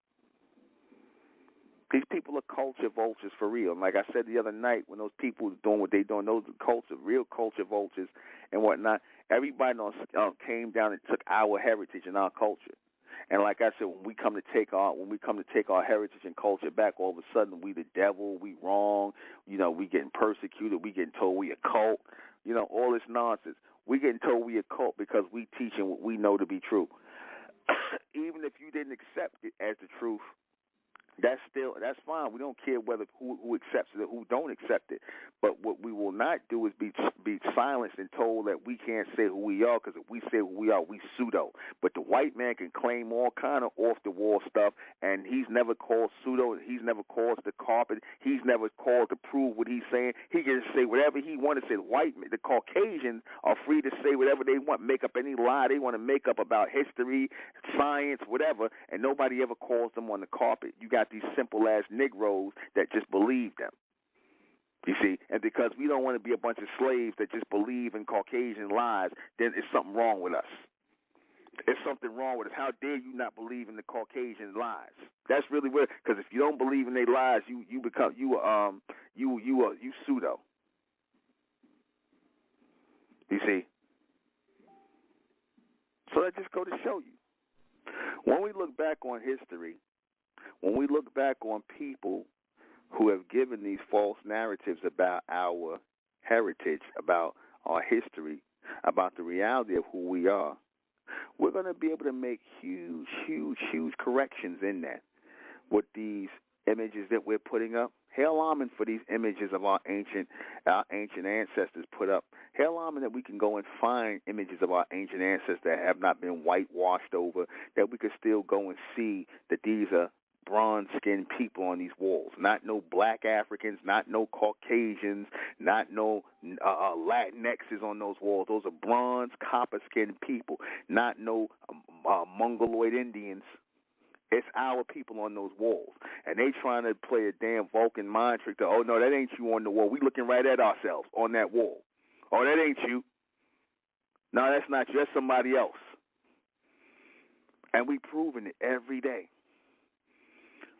These people are culture vultures for real. And like I said the other night, when those people doing what they doing, those culture, real culture vultures and whatnot, everybody came down and took our heritage and our culture. And like I said, when we come to take our heritage and culture back, all of a sudden we the devil, we wrong, you know, we getting persecuted, we getting told we a cult, you know, all this nonsense. We getting told we a cult because we teaching what we know to be true. Even if you didn't accept it as the truth, that's fine. We don't care whether who accepts it or who don't accept it. But what we will not do is be silenced and told that we can't say who we are, because if we say who we are, we pseudo. But the white man can claim all kind of off-the-wall stuff, and he's never called pseudo. He's never called the carpet. He's never called to prove what he's saying. He can say whatever he wants to say. The Caucasians are free to say whatever they want, make up any lie they want to make up about history, science, whatever, and nobody ever calls them on the carpet. You got these simple-ass Negroes that just believe them. You see, and because we don't want to be a bunch of slaves that just believe in Caucasian lies, then it's something wrong with us. It's something wrong with us. How dare you not believe in the Caucasian lies? That's really weird. Because if you don't believe in their lies, you pseudo. You see. So that just go to show you. When we look back on history, when we look back on people who have given these false narratives about our heritage, about our history, about the reality of who we are, we're going to be able to make huge, huge, huge corrections in that with these images that we're putting up. Hail Amen for these images of our ancient ancestors put up. Hail Amen that we can go and find images of our ancient ancestors that have not been whitewashed over, that we could still go and see that these are bronze-skinned people on these walls. Not no black Africans, not no Caucasians, not no Latinxes on those walls. Those are bronze, copper-skinned people, not no Mongoloid Indians. It's our people on those walls. And they trying to play a damn Vulcan mind trick to, oh, no, that ain't you on the wall. We looking right at ourselves on that wall. Oh, that ain't you. No, that's not you. That's somebody else. And we proving it every day.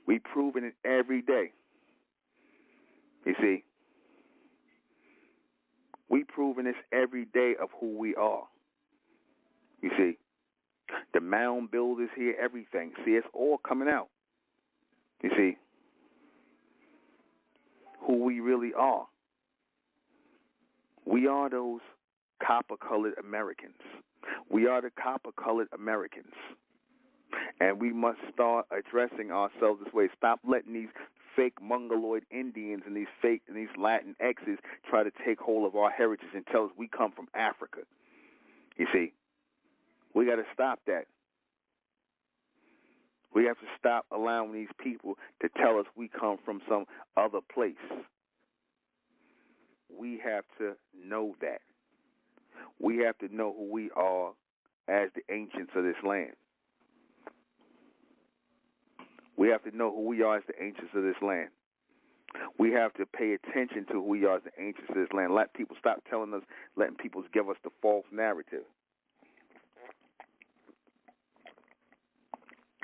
We proving it every day. You see? We proving this every day of who we are. You see? The mound builders here, everything. See, it's all coming out. You see? Who we really are. We are those copper-colored Americans. We are the copper-colored Americans. And we must start addressing ourselves this way. Stop letting these fake Mongoloid Indians and these Latin X's try to take hold of our heritage and tell us we come from Africa. You see? We got to stop that. We have to stop allowing these people to tell us we come from some other place. We have to know that. We have to know who we are as the ancients of this land. We have to know who we are as the ancients of this land. We have to pay attention to who we are as the ancients of this land. Let people stop telling us, letting people give us the false narrative.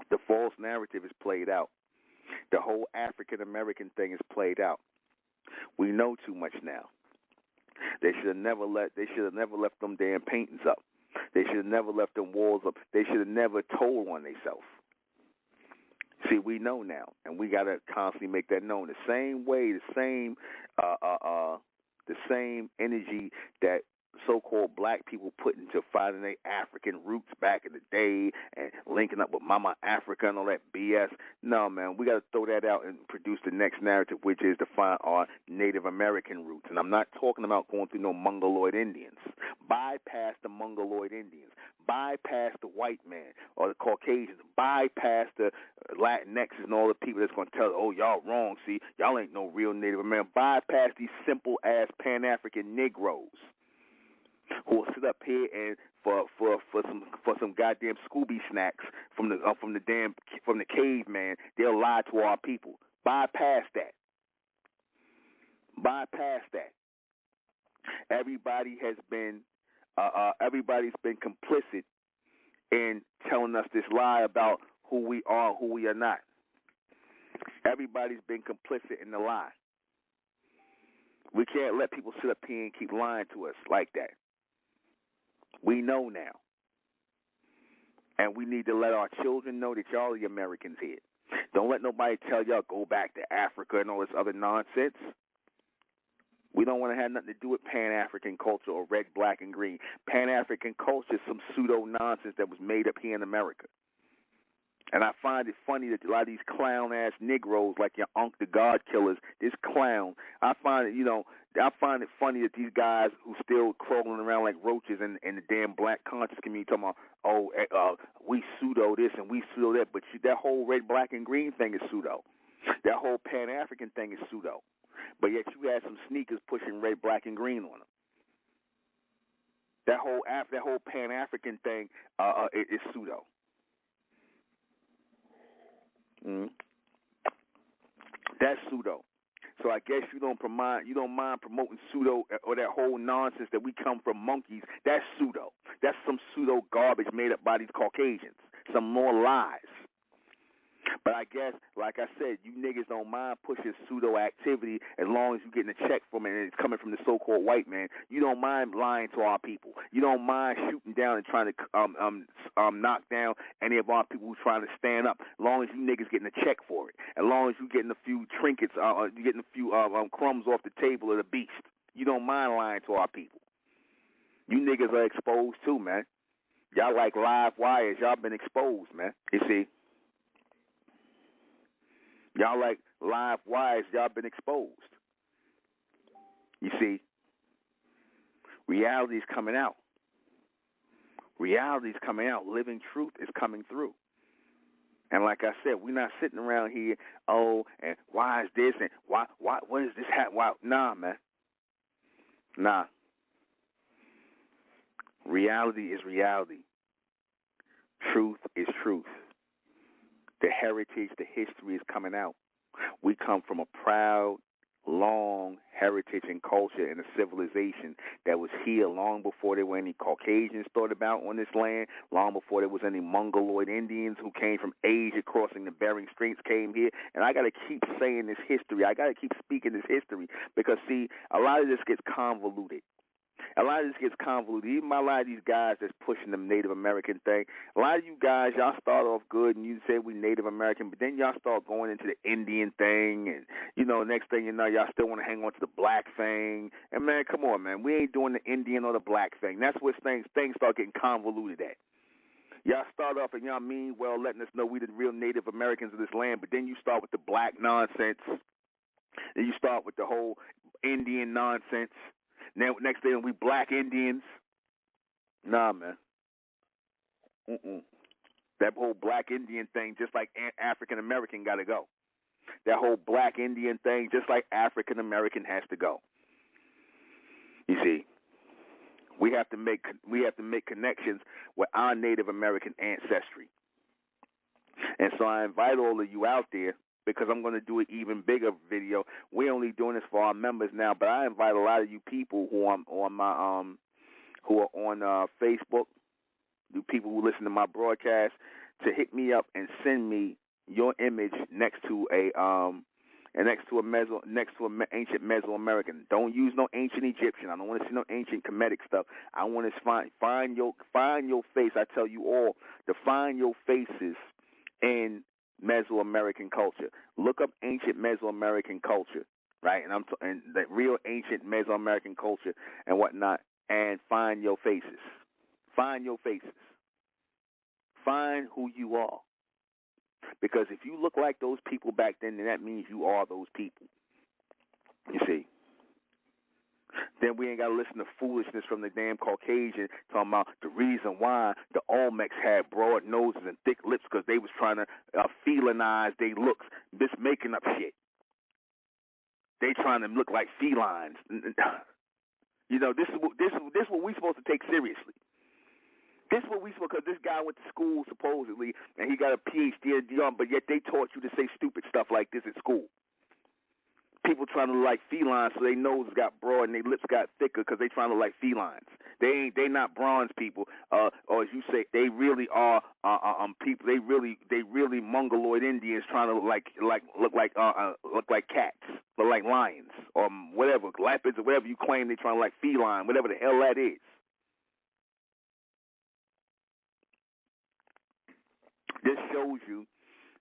The false narrative is played out. The whole African American thing is played out. We know too much now. They should have never left them damn paintings up. They should have never left them walls up. They should have never told on themselves. See, we know now, and we gotta constantly make that known. The same way, the same energy that so-called black people put into finding their African roots back in the day and linking up with Mama Africa and all that BS. No, man, we got to throw that out and produce the next narrative, which is to find our Native American roots. And I'm not talking about going through no Mongoloid Indians. Bypass the Mongoloid Indians. Bypass the white man or the Caucasians. Bypass the Latinx and all the people that's going to tell us, oh, y'all wrong. See, y'all ain't no real Native American. Bypass these simple-ass Pan-African Negroes who will sit up here and for some goddamn Scooby snacks from the caveman, they'll lie to our people. Bypass that. Bypass that. Everybody has been everybody's been complicit in telling us this lie about who we are, who we are not. Everybody's been complicit in the lie. We can't let people sit up here and keep lying to us like that. We know now. And we need to let our children know that y'all are the Americans here. Don't let nobody tell y'all go back to Africa and all this other nonsense. We don't want to have nothing to do with Pan-African culture or red, black, and green. Pan-African culture is some pseudo-nonsense that was made up here in America. And I find it funny that a lot of these clown-ass Negroes, like your Unc the God Killers, this clown, I find it funny that these guys who still crawling around like roaches in the damn black conscious community talking about, we pseudo this and we pseudo that, but that whole red, black, and green thing is pseudo. That whole Pan-African thing is pseudo. But yet you had some sneakers pushing red, black, and green on them. That whole Pan-African thing is pseudo. Mm. That's pseudo. So I guess you don't mind promoting pseudo or that whole nonsense that we come from monkeys. That's pseudo. That's some pseudo garbage made up by these Caucasians. Some more lies. But I guess, like I said, you niggas don't mind pushing pseudo activity as long as you're getting a check from it and it's coming from the so-called white man. You don't mind lying to our people. You don't mind shooting down and trying to knock down any of our people who's trying to stand up. As long as you niggas getting a check for it. As long as you getting a few trinkets, you getting a few crumbs off the table of the beast. You don't mind lying to our people. You niggas are exposed too, man. Y'all like live wires. Y'all been exposed, man. You see? Y'all like live wires, y'all been exposed. You see, reality is coming out. Reality is coming out. Living truth is coming through. And like I said, we're not sitting around here, and why is this, and why what is this happening? Nah, man. Nah. Reality is reality. Truth is truth. The heritage, the history is coming out. We come from a proud, long heritage and culture and a civilization that was here long before there were any Caucasians thought about on this land, long before there was any Mongoloid Indians who came from Asia crossing the Bering Straits came here. And I got to keep saying this history. I got to keep speaking this history because, see, a lot of this gets convoluted. A lot of this gets convoluted. Even by a lot of these guys that's pushing the Native American thing, a lot of you guys, y'all start off good and you say we Native American, but then y'all start going into the Indian thing and, next thing you know, y'all still want to hang on to the black thing. And, man, come on, man. We ain't doing the Indian or the black thing. That's where things start getting convoluted at. Y'all start off and y'all mean well letting us know we the real Native Americans of this land, but then you start with the black nonsense. Then you start with the whole Indian nonsense. Now, next thing, we black Indians. Nah, man. That whole black Indian thing, just like African American, got to go. That whole black Indian thing, just like African American, has to go. You see, we have to make connections with our Native American ancestry. And so I invite all of you out there because I'm going to do an even bigger video. We're only doing this for our members now, but I invite a lot of you people who are on my who are on Facebook, you people who listen to my broadcast, to hit me up and send me your image next to a ancient Mesoamerican. Don't use no ancient Egyptian. I don't want to see no ancient Kemetic stuff. I want to find your face. I tell you all to find your faces in Mesoamerican culture. Look up ancient Mesoamerican culture, right? And the real ancient Mesoamerican culture and whatnot, and find your faces. Find your faces. Find who you are. Because if you look like those people back then that means you are those people. You see. Then we ain't got to listen to foolishness from the damn Caucasian talking about the reason why the Olmecs had broad noses and thick lips because they was trying to felinize their looks. Just making up shit. They trying to look like felines. You know, this is what we supposed to take seriously. This is what we supposed, because this guy went to school supposedly and he got a PhD at Dion, but yet they taught you to say stupid stuff like this at school. People trying to look like felines, so their nose got broad and their lips got thicker because they trying to look like felines. They not bronze people, or as you say, they really are people. They really Mongoloid Indians trying to look like cats, look like lions, or whatever, lapids or whatever you claim they trying to like feline, whatever the hell that is. This shows you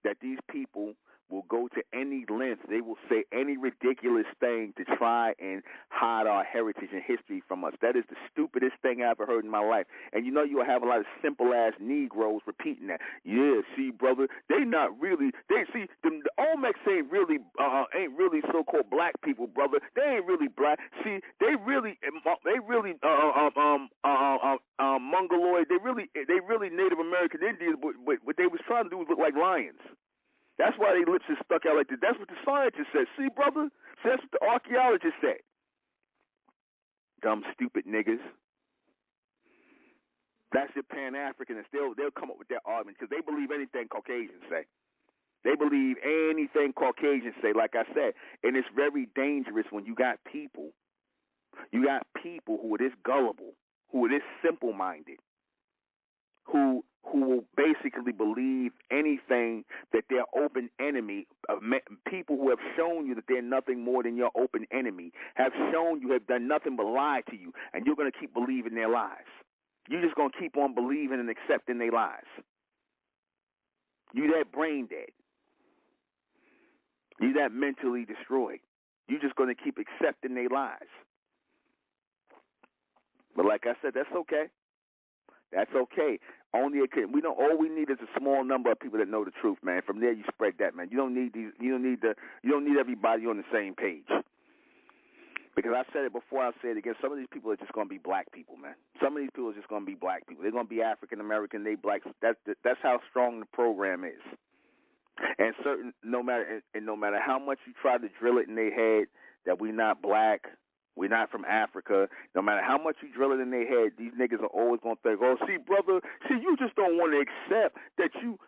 that these people will go to any length. They will say any ridiculous thing to try and hide our heritage and history from us. That is the stupidest thing I ever heard in my life. And you know you'll have a lot of simple-ass Negroes repeating that. Yeah, see, brother, they not really, the Olmecs ain't really so-called black people, brother. They ain't really black. See, they really Mongoloid, they really Native American Indians, but what they was trying to do was look like lions. That's why their lips is stuck out like this. That's what the scientist said. See, brother? See, that's what the archaeologist said. Dumb, stupid niggas. That's your Pan-Africanists. They'll come up with their argument because they believe anything Caucasians say. They believe anything Caucasians say, like I said. And it's very dangerous when you got people who are this gullible, who are this simple-minded, who will basically believe anything that their open enemy, people who have shown you that they're nothing more than your open enemy, have shown you have done nothing but lie to you, and you're going to keep believing their lies. You're just going to keep on believing and accepting their lies. You that brain dead. You that mentally destroyed. You're just going to keep accepting their lies. But like I said, that's okay. That's okay. All we need is a small number of people that know the truth, man. From there, you spread that, man. You don't need everybody on the same page. Because I said it before, I'll say it again. Some of these people are just going to be black people, man. Some of these people are just going to be black people. They're going to be African American. They black. That's how strong the program is. And no matter how much you try to drill it in their head that we not black, we're not from Africa. No matter how much you drill it in their head, these niggas are always gonna think, "Oh, see, brother, you just don't want to accept that you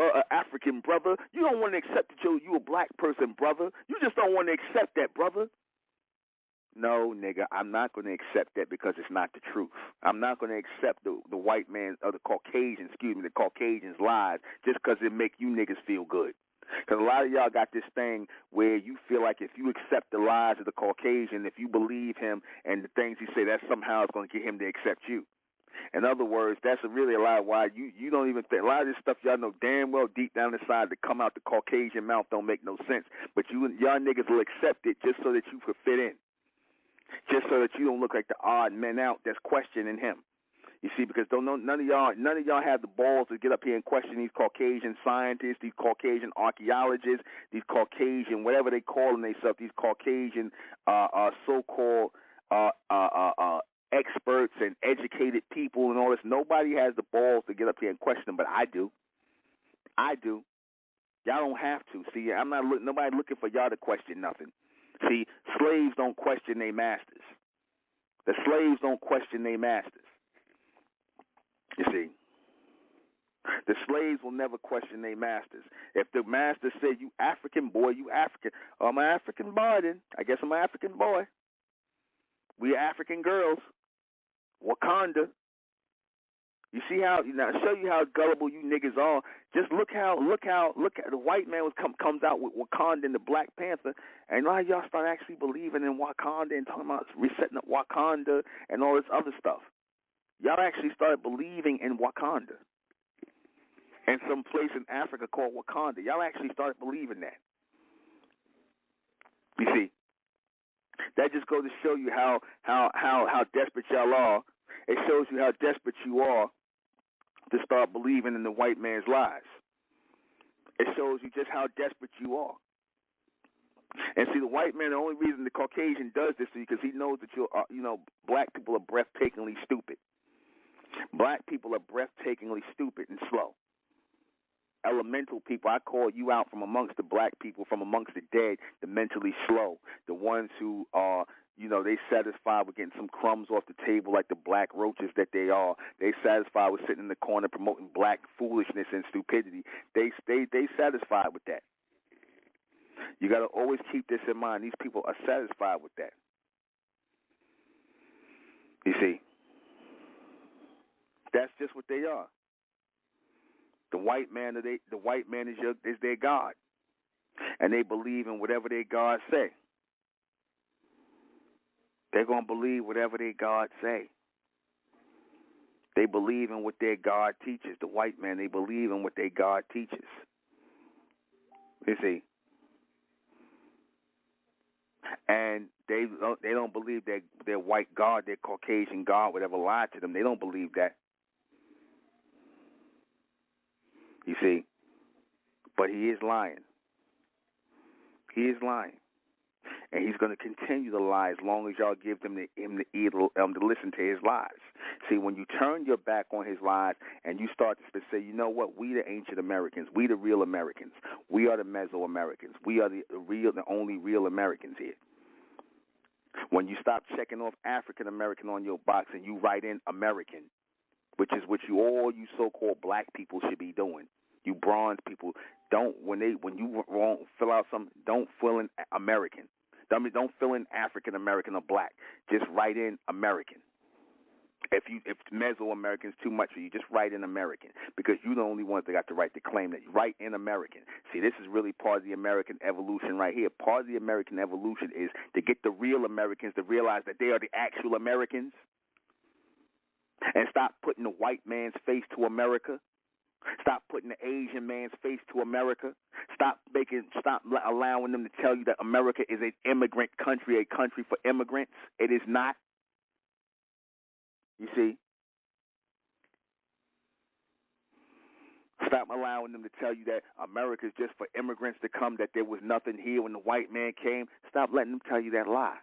are African, brother. You don't want to accept that you a black person, brother. You just don't want to accept that, brother." No, nigga, I'm not going to accept that because it's not the truth. I'm not going to accept the white man or the Caucasian's lies just because it make you niggas feel good. Because a lot of y'all got this thing where you feel like if you accept the lies of the Caucasian, if you believe him and the things he say, that somehow is going to get him to accept you. In other words, that's really a lot of why you don't even think. A lot of this stuff y'all know damn well deep down inside to come out the Caucasian mouth don't make no sense. But y'all niggas will accept it just so that you could fit in. Just so that you don't look like the odd men out that's questioning him. You see, because none of y'all have the balls to get up here and question these Caucasian scientists, these Caucasian archaeologists, these Caucasian whatever they calling themselves, these Caucasian so-called experts and educated people and all this. Nobody has the balls to get up here and question them, but I do. I do. Y'all don't have to. See, nobody looking for y'all to question nothing. See, slaves don't question their masters. The slaves don't question their masters. You see. The slaves will never question their masters. If the master said, you African boy, you African. Oh, I'm an African boy then. I guess I'm an African boy. We African girls. Wakanda. You see how, now show you how gullible you niggas are. Just look at the white man comes out with Wakanda and the Black Panther, and now y'all start actually believing in Wakanda and talking about resetting up Wakanda and all this other stuff. Y'all actually started believing in Wakanda. And some place in Africa called Wakanda. Y'all actually started believing that. You see, that just goes to show you how desperate y'all are. It shows you how desperate you are to start believing in the white man's lies. It shows you just how desperate you are. And see, the white man, the only reason the Caucasian does this to you because he knows that black people are breathtakingly stupid. Black people are breathtakingly stupid and slow. Elemental people, I call you out from amongst the black people, from amongst the dead, the mentally slow, the ones who are, they satisfied with getting some crumbs off the table like the black roaches that they are. They satisfied with sitting in the corner promoting black foolishness and stupidity. They satisfied with that. You got to always keep this in mind. These people are satisfied with that. You see, that's just what they are. The white man is their God, and they believe in whatever their God say. They're gonna believe whatever their God say. They believe in what their God teaches. The white man, they believe in what their God teaches. You see, and they don't believe that their white God, their Caucasian God, would ever lie to them. They don't believe that. You see, but he is lying. He is lying. And he's going to continue to lie as long as y'all give him the ear to listen to his lies. See, when you turn your back on his lies and you start to say, you know what, we the ancient Americans, we the real Americans, we are the Meso-Americans, we are the only real Americans here. When you stop checking off African American on your box and you write in American, which is what all you so-called black people should be doing. You bronze people, don't fill out don't fill in American. Don't fill in African American or black. Just write in American. If Meso-American is too much for you, just write in American, because you're the only ones that got the right to claim that. Write in American. See, this is really part of the American evolution right here. Part of the American evolution is to get the real Americans to realize that they are the actual Americans, and stop putting the white man's face to America. Stop putting the Asian man's face to America. Stop allowing them to tell you that America is an immigrant country, a country for immigrants. It is not. You see? Stop allowing them to tell you that America is just for immigrants to come, that there was nothing here when the white man came. Stop letting them tell you that lie.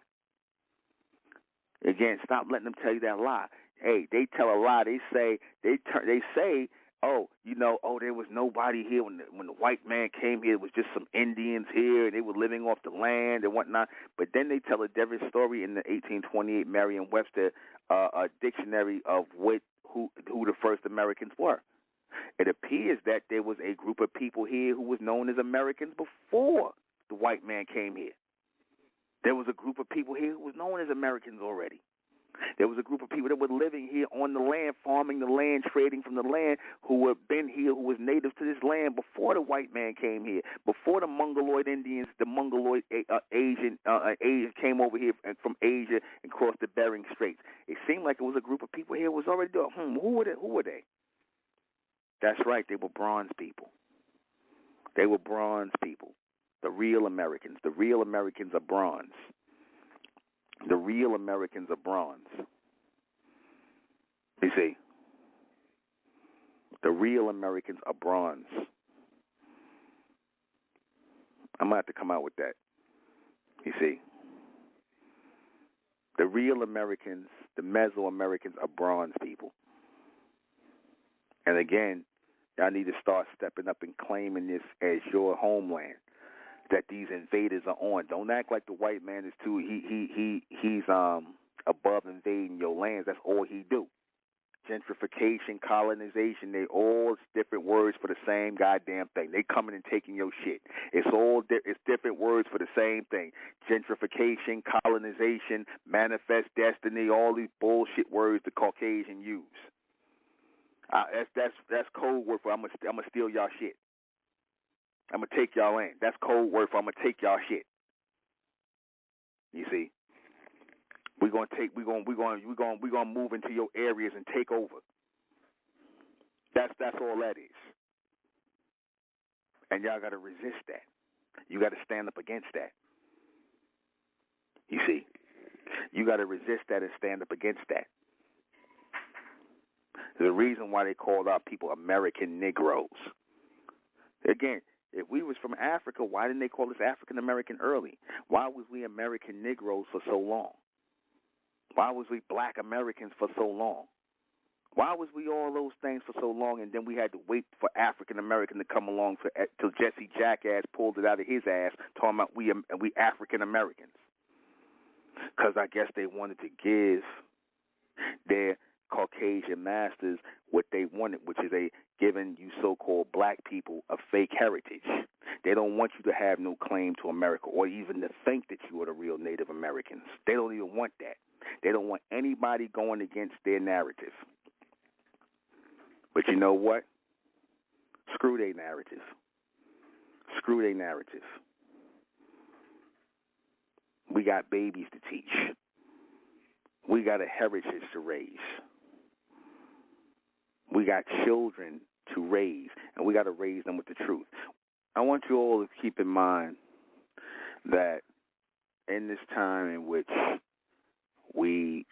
Again, stop letting them tell you that lie. Hey, they tell a lie. They say, there was nobody here when the white man came here. It was just some Indians here, and they were living off the land and whatnot. But then they tell a different story in the 1828 Merriam-Webster dictionary of who the first Americans were. It appears that there was a group of people here who was known as Americans before the white man came here. There was a group of people here who was known as Americans already. There was a group of people that were living here on the land, farming the land, trading from the land, who had been here, who was native to this land before the white man came here, before the Mongoloid Indians, the Mongoloid Asian came over here from Asia and crossed the Bering Straits. It seemed like it was a group of people here who was already doing. Who were they? That's right. They were bronze people. They were bronze people. The real Americans. The real Americans are bronze. The real Americans are bronze. You see, the real Americans are bronze. I'm going to have to come out with that. You see, the real Americans, the Meso-Americans are bronze people. And again, y'all need to start stepping up and claiming this as your homeland that these invaders are on. Don't act like the white man is too. He's above invading your lands. That's all he do. gentrification, colonization, they all different words for the same goddamn thing. They coming and taking your shit. It's it's different words for the same thing. Gentrification, colonization, manifest destiny, all these bullshit words the Caucasian use. That's code word for I'm gonna steal y'all shit. I'm gonna take y'all in. That's code word for I'm gonna take y'all shit. You see, we're gonna move into your areas and take over. That's all that is. And y'all gotta resist that. You gotta stand up against that. You see, you gotta resist that and stand up against that. The reason why they called our people American Negroes. Again, if we was from Africa, why didn't they call us African American early? Why was we American Negroes for so long? Why was we black Americans for so long? Why was we all those things for so long, and then we had to wait for African American to come along till Jesse Jackass pulled it out of his ass, talking about we African Americans? Because I guess they wanted to give their Caucasian masters what they wanted, which is giving you so-called black people a fake heritage. They don't want you to have no claim to America or even to think that you are the real Native Americans. They don't even want that. They don't want anybody going against their narrative. But you know what? Screw their narrative. Screw their narrative. We got babies to teach. We got a heritage to raise. We got children to raise, and we got to raise them with the truth. I want you all to keep in mind that in this time in which we,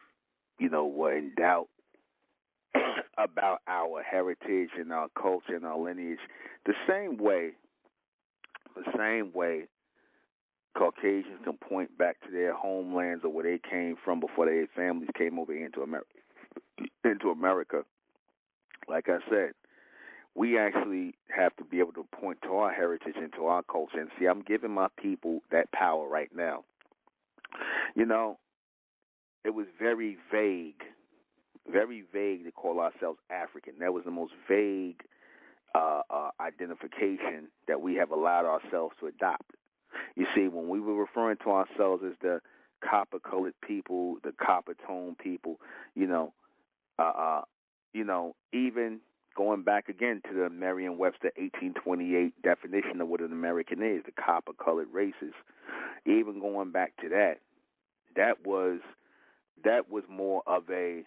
were in doubt about our heritage and our culture and our lineage, the same way Caucasians can point back to their homelands or where they came from before their families came over here into America. Like I said, we actually have to be able to point to our heritage and to our culture. And see, I'm giving my people that power right now. It was very vague to call ourselves African. That was the most vague identification that we have allowed ourselves to adopt. You see, when we were referring to ourselves as the copper-colored people, the copper-toned people, even going back again to the Merriam-Webster 1828 definition of what an American is, the copper-colored races, even going back to that was more of a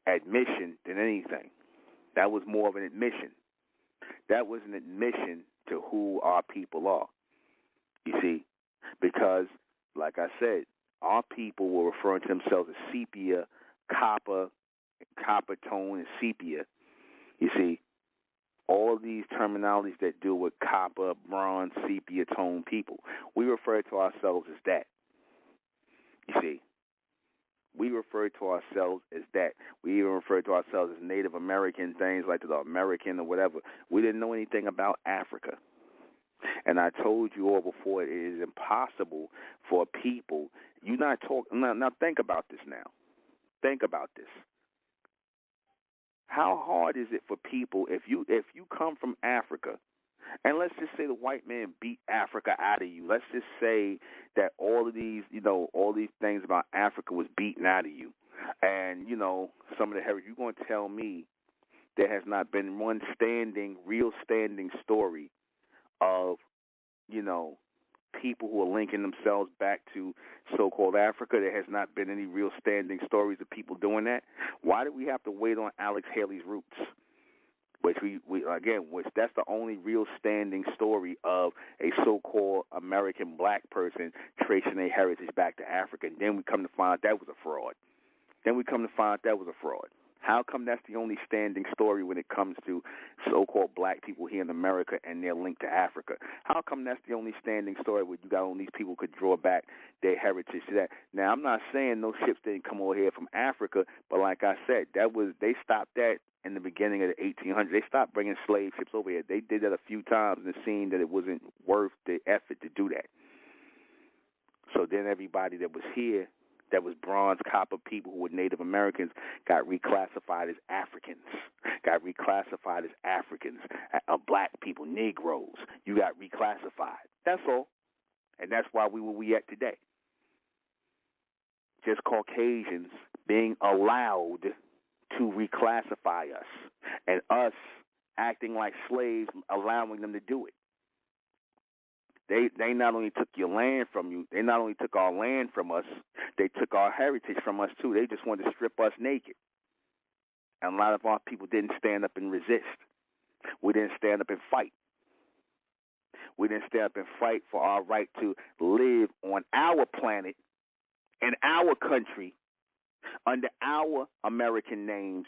admission than anything. That was more of an admission. That was an admission to who our people are. You see, because like I said, our people were referring to themselves as sepia, copper tone, and sepia. You see, all of these terminologies that deal with copper, bronze, sepia tone people, we refer to ourselves as that. You see, we refer to ourselves as that. We even refer to ourselves as Native American, things like the American or whatever. We didn't know anything about Africa. And I told you all before, it is impossible for people. Now think about this now. Think about this. How hard is it for people if you come from Africa, and let's just say the white man beat Africa out of you. Let's just say that all these things about Africa was beaten out of you. And, some of the heritage, you're going to tell me there has not been one real standing story of, people who are linking themselves back to so-called Africa. There has not been any real standing stories of people doing that. Why do we have to wait on Alex Haley's roots? Which which that's the only real standing story of a so-called American black person tracing their heritage back to Africa. And then we come to find out that was a fraud. How come that's the only standing story when it comes to so-called black people here in America and their link to Africa? How come that's the only standing story where you got all these people could draw back their heritage to that? Now, I'm not saying no ships didn't come over here from Africa, but like I said, they stopped that in the beginning of the 1800s. They stopped bringing slave ships over here. They did that a few times and seen that it wasn't worth the effort to do that. So then everybody that was here that was bronze, copper people who were Native Americans got reclassified as Africans, got reclassified as Africans, black people, Negroes. You got reclassified. That's all. And that's why we where we at today. Just Caucasians being allowed to reclassify us, and us acting like slaves, allowing them to do it. They not only took your land from you, they not only took our land from us, they took our heritage from us too. They just wanted to strip us naked. And a lot of our people didn't stand up and resist. We didn't stand up and fight. We didn't stand up and fight for our right to live on our planet, in our country, under our American names.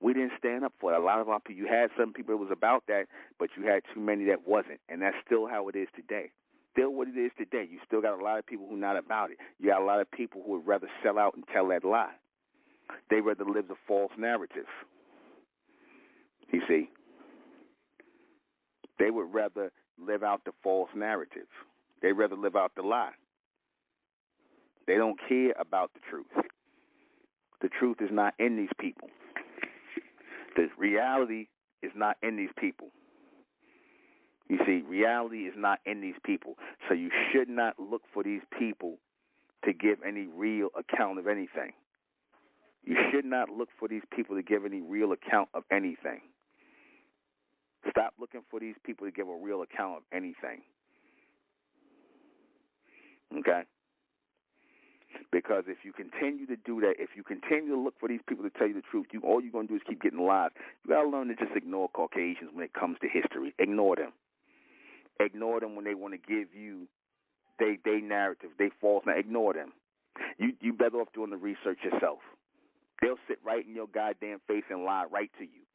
We didn't stand up for it. A lot of our people, you had some people that was about that, but you had too many that wasn't. And that's still how it is today. Still what it is today. You still got a lot of people who are not about it. You got a lot of people who would rather sell out and tell that lie. They rather live the false narrative. You see? They would rather live out the false narrative. They rather live out the lie. They don't care about the truth. The truth is not in these people. The reality is not in these people. You see, reality is not in these people. So you should not look for these people to give any real account of anything. You should not look for these people to give any real account of anything. Stop looking for these people to give a real account of anything. Okay? Because if you continue to do that, if you continue to look for these people to tell you the truth, all you're going to do is keep getting lies. You got to learn to just ignore Caucasians when it comes to history. Ignore them. Ignore them when they want to give you they narrative, they false. Now, ignore them. You better off doing the research yourself. They'll sit right in your goddamn face and lie right to you.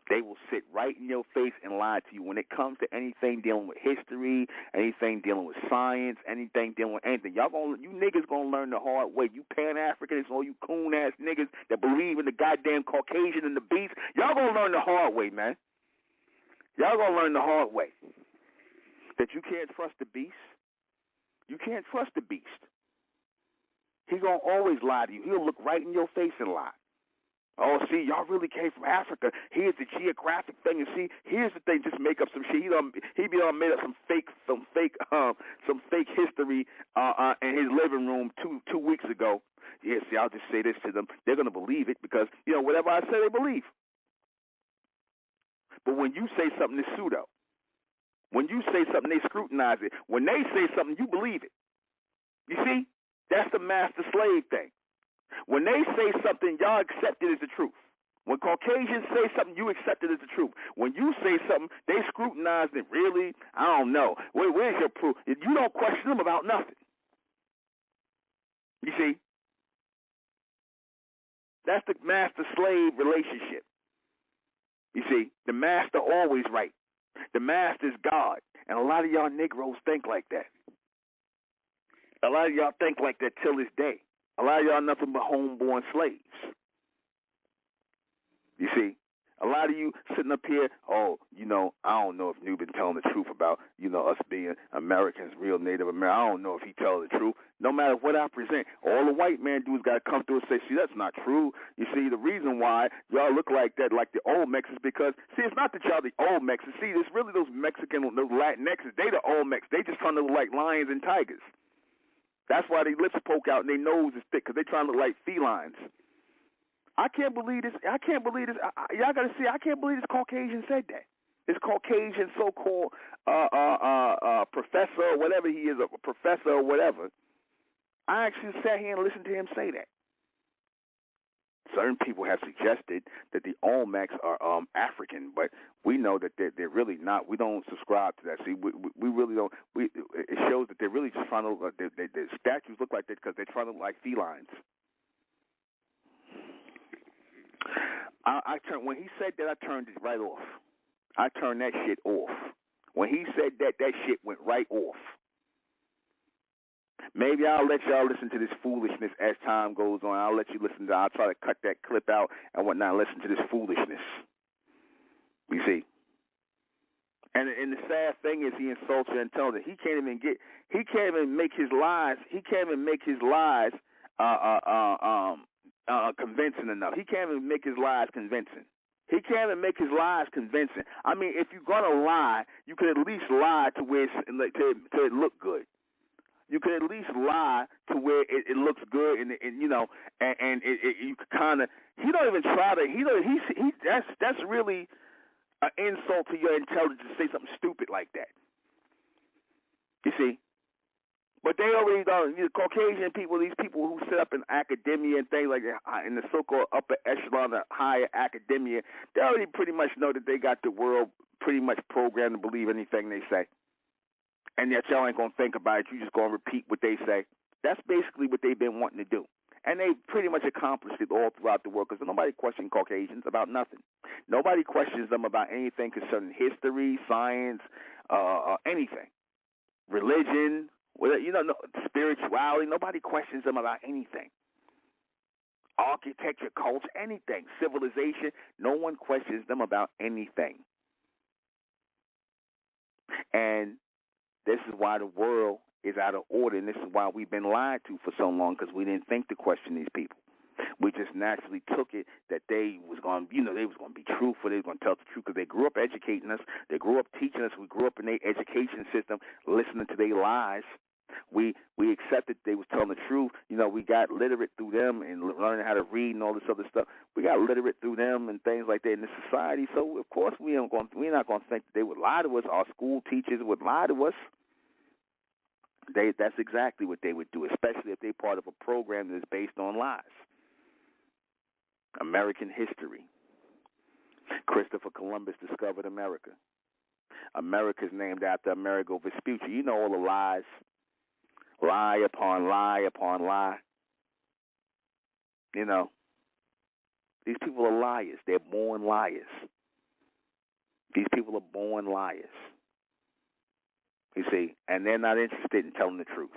They will sit right in your face and lie to you when it comes to anything dealing with history, anything dealing with science, anything dealing with anything. You niggas gonna learn the hard way. You Pan-Africans, all you coon-ass niggas that believe in the goddamn Caucasian and the beast, y'all gonna learn the hard way, man. Y'all gonna learn the hard way. That you can't trust the beast. You can't trust the beast. He gonna always lie to you. He'll look right in your face and lie. Oh, see, y'all really came from Africa. Here's the geographic thing, and see, here's the thing. Just make up some shit. He made up some fake history in his living room two weeks ago. Yeah, see, I'll just say this to them. They're gonna believe it because whatever I say, they believe. But when you say something, it's pseudo. When you say something, they scrutinize it. When they say something, you believe it. You see, that's the master-slave thing. When they say something, y'all accept it as the truth. When Caucasians say something, you accept it as the truth. When you say something, they scrutinize it. Really? I don't know. Where's your proof? You don't question them about nothing. You see? That's the master-slave relationship. You see? The master always right. The master's God. And a lot of y'all Negroes think like that. A lot of y'all think like that till this day. A lot of y'all nothing but homeborn slaves. You see, a lot of you sitting up here, I don't know if New been telling the truth about, us being Americans, real Native Americans. I don't know if he tells the truth. No matter what I present, all the white man dudes got to come through and say, see, that's not true. You see, the reason why y'all look like that, like the old Mex, is because, see, it's not that y'all the old Mex. See, it's really those Mexican, those Latinxes. They the old Mex. They just trying to look like lions and tigers. That's why their lips poke out and their nose is thick, because they trying to look like felines. I can't believe this. Y'all got to see, I can't believe this Caucasian said that. This Caucasian so-called professor or whatever he is, a professor or whatever. I actually sat here and listened to him say that. Certain people have suggested that the Olmecs are African, but we know that they're really not. We don't subscribe to that. See, we really don't. It shows that they're really just trying to. The statues look like that because they're trying to look like felines. When he said that, I turned it right off. I turned that shit off. When he said that, that shit went right off. Maybe I'll let y'all listen to this foolishness as time goes on. I'll try to cut that clip out and whatnot, listen to this foolishness. You see? And the sad thing is he insults your intelligence. He can't even make his lies. He can't even make his lies convincing enough. He can't even make his lies convincing. He can't even make his lies convincing. I mean, if you're gonna lie, you could at least lie to where to it look good. You could at least lie to where it looks good, and you know, and you could kind of. He don't even try to. That's really an insult to your intelligence to say something stupid like that. You see? But they already know, the Caucasian people, these people who sit up in academia and things like that, in the so-called upper echelon of higher academia, they already pretty much know that they got the world pretty much programmed to believe anything they say. And that y'all ain't going to think about it. You just going to repeat what they say. That's basically what they've been wanting to do. And they pretty much accomplished it all throughout the world because nobody questions Caucasians about nothing. Nobody questions them about anything concerning history, science, anything. Religion, spirituality. Nobody questions them about anything. Architecture, culture, anything. Civilization. No one questions them about anything. And this is why the world is out of order, and this is why we've been lied to for so long, because we didn't think to question these people. We just naturally took it that they was going to be truthful, they was going to tell the truth, because they grew up educating us, they grew up teaching us, we grew up in their education system, listening to their lies. We accepted they was telling the truth. We got literate through them and learning how to read and all this other stuff. We got literate through them and things like that in the society. So of course we're not going to think that they would lie to us. Our school teachers would lie to us. That's exactly what they would do, especially if they're part of a program that is based on lies. American history. Christopher Columbus discovered America. America is named after Amerigo Vespucci. You know all the lies. Lie upon lie upon lie. These people are liars. They're born liars. These people are born liars. You see, and they're not interested in telling the truth.